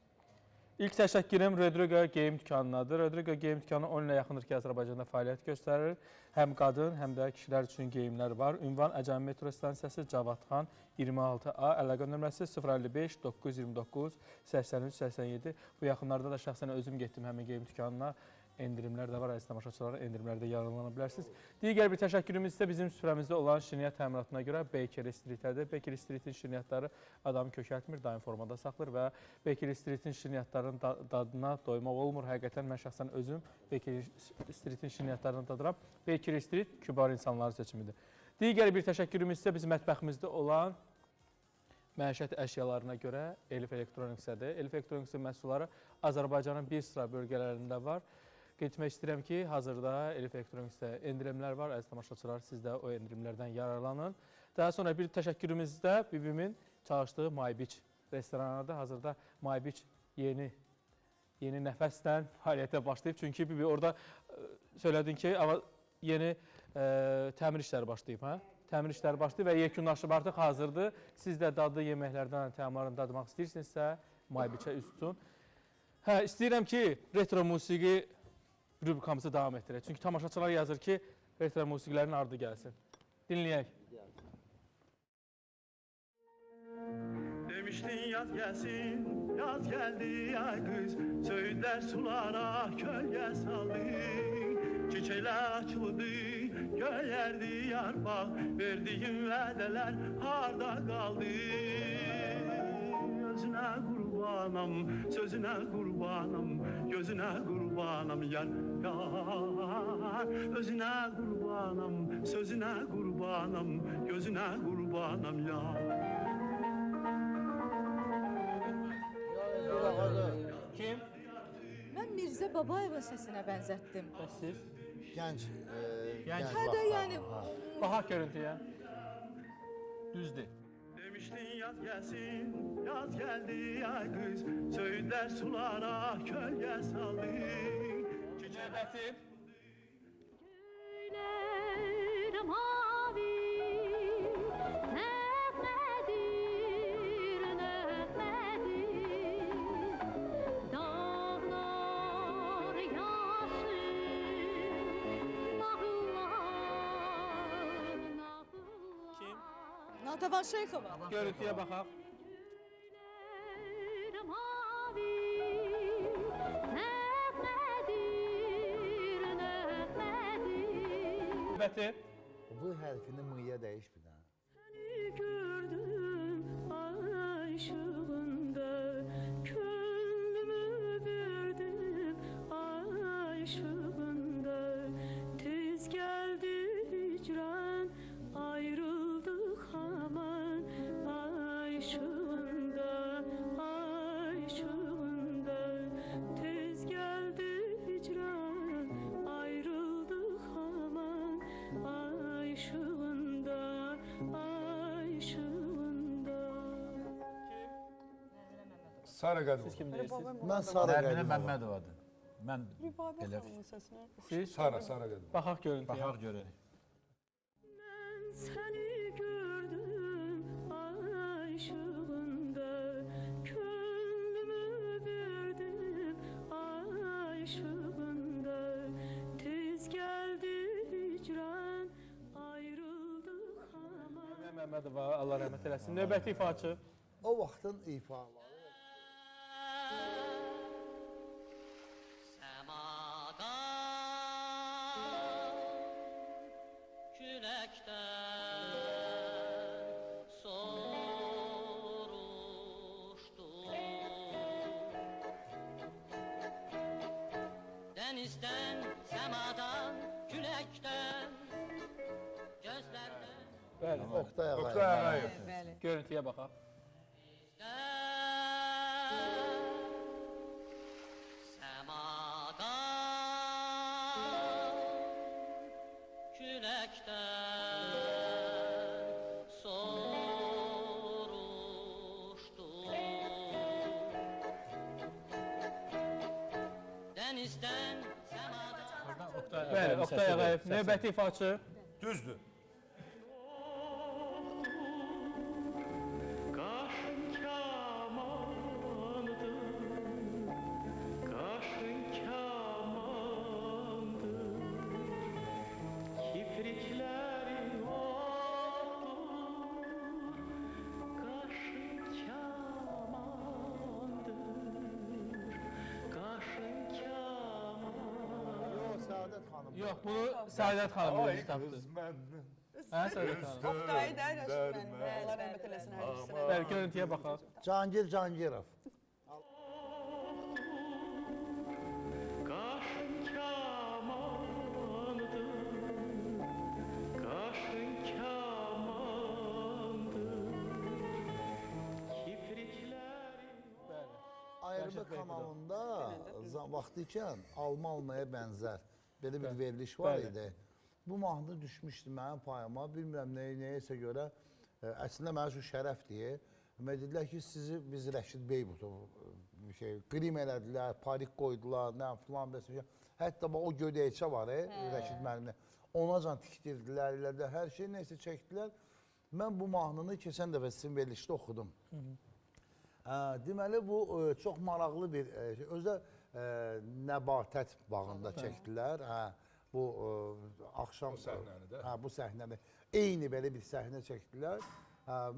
İlk təşəkkürüm Rodrigo Geyim Dükanınadır. Rodrigo Geyim Dükanı 10 ilə yaxındır ki, Azərbaycanda fəaliyyət göstərir. Həm qadın, həm də kişilər üçün geyimlər var. Ünvan Əcəmi metro stansiyası, Cavadxan 26A, əlaqə nömrəsi 055 929 83 87. Bu yaxınlarda da şəxsən özüm getdim həmin geyim dükanına. Endirimlər də var, əziz tamaşaçılara endirimlərdə yararlana bilərsiniz. Digər bir təşəkkürümüz isə bizim süfrəmizdə olan şirniyyat təminatına görə Bakery Street-dədir. Bakery Street-in şirniyyatları adamı kökəltmir, daim formada saxlır və Bakery Street-in şirniyyatlarının dadına doymaq olmur. Həqiqətən mən şəxsən özüm Bakery Street-in şirniyyatlarını dadıram. Bakery Street kübar insanların seçimidir. Digər bir təşəkkürümüz isə bizim mətbəximizdə olan məişət əşyalarına görə Elif Elektroniksə-dir. Elif Elektroniksə məhsulları Azərbaycanın bir sıra bölgələrində var. Qeyd etmək istəyirəm ki, hazırda Elif Elektroniksə endirimlər var. Əziz tamaşaçılar, siz də o endirimlərdən yararlanın. Daha sonra bir təşəkkürümüz də bibimin çalışdığı MyBeach restoranıdır. Hazırda MyBeach yeni nəfəslə fəaliyyətə başlayıb. Çünki bibi orada söylədin ki, yeni təmir işləri başlayıb. Təmir işləri başlayıb və yekunlaşıb artıq hazırdır. Siz də dadlı yeməklərdən təmarını dadmaq istəyirsinizsə, MyBeach-ə üst tutun. İstəyirəm ki, retro musiqi rubrikamızı davam etdirək. Çünki tamaşaçılar yazır ki, retro musiqilərin ardı gəlsin. Dinləyək. Demiştin yaz gəlsin, yaz gəldi ay qız, söyüdlər sulara kölgə saldı. Çiçəklər açıldı, göyərdi yarpaq, verdiyin vədələr harda qaldı? Özünə qurbanam, sözünə qurbanam, gözünə qurbanam yar, yar. Özünə qurbanam, sözünə qurbanam, gözünə qurbanam yar. Kim? Mən Mirzə Babayevin səsinə bənzətdim. Bəs siz? Gənc. Hə də yəni... Baxaq görüntüyə. Düzdür. Demiştin yaz gəlsin, yaz gəldi ay qız, söyüdlər sulara kölgə saldı. Növbəti. Göylər mavi, nəğmədir, nəğmədir. Dağlar yaşır, nağıllar, nağıllar. Kim? Natavan Şeyxova. Görüntüyə baxaq. Göylər mavi, nəğmədir, nəğmədir. Növbəti. Bu hərfini mıya dəyiş bir dənə. Səni gördüm ay işığında, könlümü verdim Sara Qədimova. Siz kim deyirsiniz? Mən Sara Nərminə Qədimova. Məmmədovadır. Mən Rübabə elə xanımın səsini. Siz? Sara Qədimova. Baxaq görüntüyə. baxaq görək. Ben seni gördüm ay ışığında, gönlümü verdim ay ışığında. Tez geldi hicran, ayrıldık ama. Məmmədova, Allah rəhmət eləsin. Növbəti ifaçı. O vaxtın ifaları. Küləkdən soruşdu, dənizdən, səmadan, küləkdən, gözlərdən. Bəli. Oktay Oktay Ağayev. Ağayev. Görüntüyə baxaq. Küləkdən soruşdu, dənizdən, səmadan. Bəli, Oktay Ağayev. Növbəti ifaçı. Düzdür. Qaşın kamandır, qaşın kamandır, kipriklərin oldur, qaşın kamandır, qaşın kamandır. Yox, Səadət xanım. Yox, bunu Səadət xanım Ay özü tapdı. qız məndən. Hə, Səadət xanım. Oktay da rəşid mənim. Allah rəhmət eləsin hər ikisinə. Bəli, görüntüyə baxaq. Cahangir Cahangirov. Qaşın kamandır, qaşın kamandır, kipriklərin. Ayrı kanalında vaxtı ikən alma almaya bənzər belə bir veriliş var idi. Bu mahnı düşmüşdü mənim payıma. Bilmirəm nəyəsə görə əslində mənim üçün şərəfdir. Dedilər ki, sizi biz Rəşid Beybutov qrim elədilər, parik qoydular, nə filan bəs. Hətta o gödəkçə var, Rəşid müəllimlə. Onacan tikdirdilər, elədilər, hər şey nəysə çəkdilər. Mən bu mahnını keçən dəfə sizin verilişdə oxudum. Deməli, bu çox maraqlı bir, özdə Nəbatət bağında çəkdilər. Bu axşam bu səhnəni eyni belə bir səhnə çəkdilər.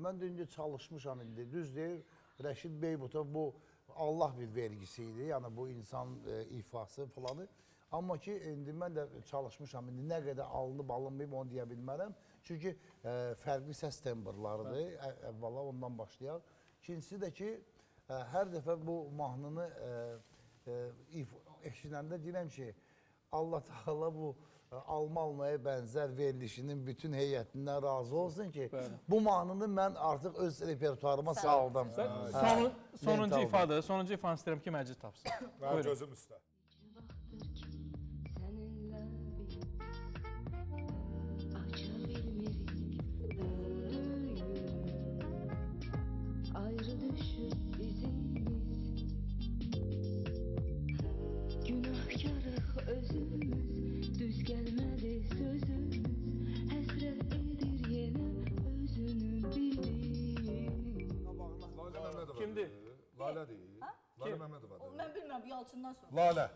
Mən də indi çalışmışam indi. Düzdür, Rəşid Beybutov bu Allah bir vergisi idi. Yəni bu insan ifası falanı. Amma ki indi mən də çalışmışam. İndi nə qədər alınıb alınmayıb onu deyə bilmərəm. Çünki fərqli səs tembrlarıdır. Əvvəla ondan başlayaq. İkincisi də ki, hər dəfə bu mahnını eşidəndə deyirəm ki, Allah Teala bu alma almaya bənzər verilişinin bütün heyətindən razı olsun ki, bu mahnını mən artıq öz repertuarıma saldım. Sonuncu ifadə, sonuncu ifanı istəyirəm ki, Məcid tapsın. Mənim gözüm üstə. Ayrı düşür izimiz, günahkarıq özümüz, düz gəlmədi sözümüz, həsrət edir yenə özünü bilir. Kimdir? Lalə deyil. Lalə Məmmədovadır. Mən bilmirəm, Yalçından sonra. Lalə.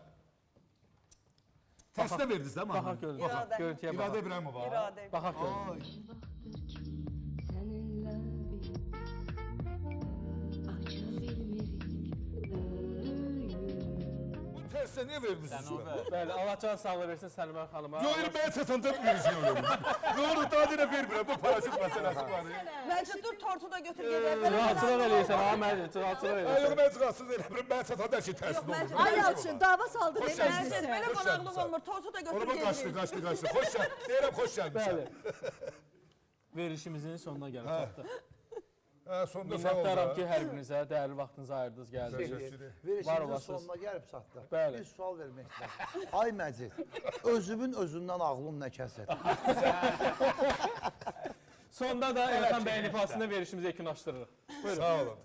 Testə verdiniz də mahnını? Baxaq görüntüyə baxaq. İradə İbrahimova. İradə. Baxaq görüntüyə. Səninlə bir aça bilmirik Bu testə niyə vermişsiniz? Bəli, Allah can sağlığı versin Səlimə xanıma. Yox, mən çatanda bilirsin onu. Doğru, daha dinə vermirəm, bu paraşüt məsələsi var. Məcid dur, tortu da götür gedək. Rahatçılıq eləyirsən, ha Məcid, rahatçılıq Yox, eləyirsən. mən çıxarsız eləmirəm, mən çatanda hər şey tərsin olur. Ay Yalçın, dava saldı. Xoş Məcid, gəlmişsən. belə Xoş qonaqlıq gəlmişsən. olmur, tortu da götür Orama qaçdı, gedirik. qaçdı. Xoş gəl. Deyirəm, xoş gəlmişsən. Bəli. Verilişimizin sonuna gəlib çatdıq. Sonda sağ ol. Minnətdaram ki, hər birinizə dəyərli vaxtınızı ayırdınız, gəldiniz. Var Verilişimizin olasınız. sonuna gəlib çatdıq. Bəli. Bir sual vermək istəyirəm. Ay Məcid, özümün özündən ağlım nə kəsir? Sonda da Elxan bəyin ifasını verilişimizi yekunlaşdırırıq. Buyurun. Sağ olun.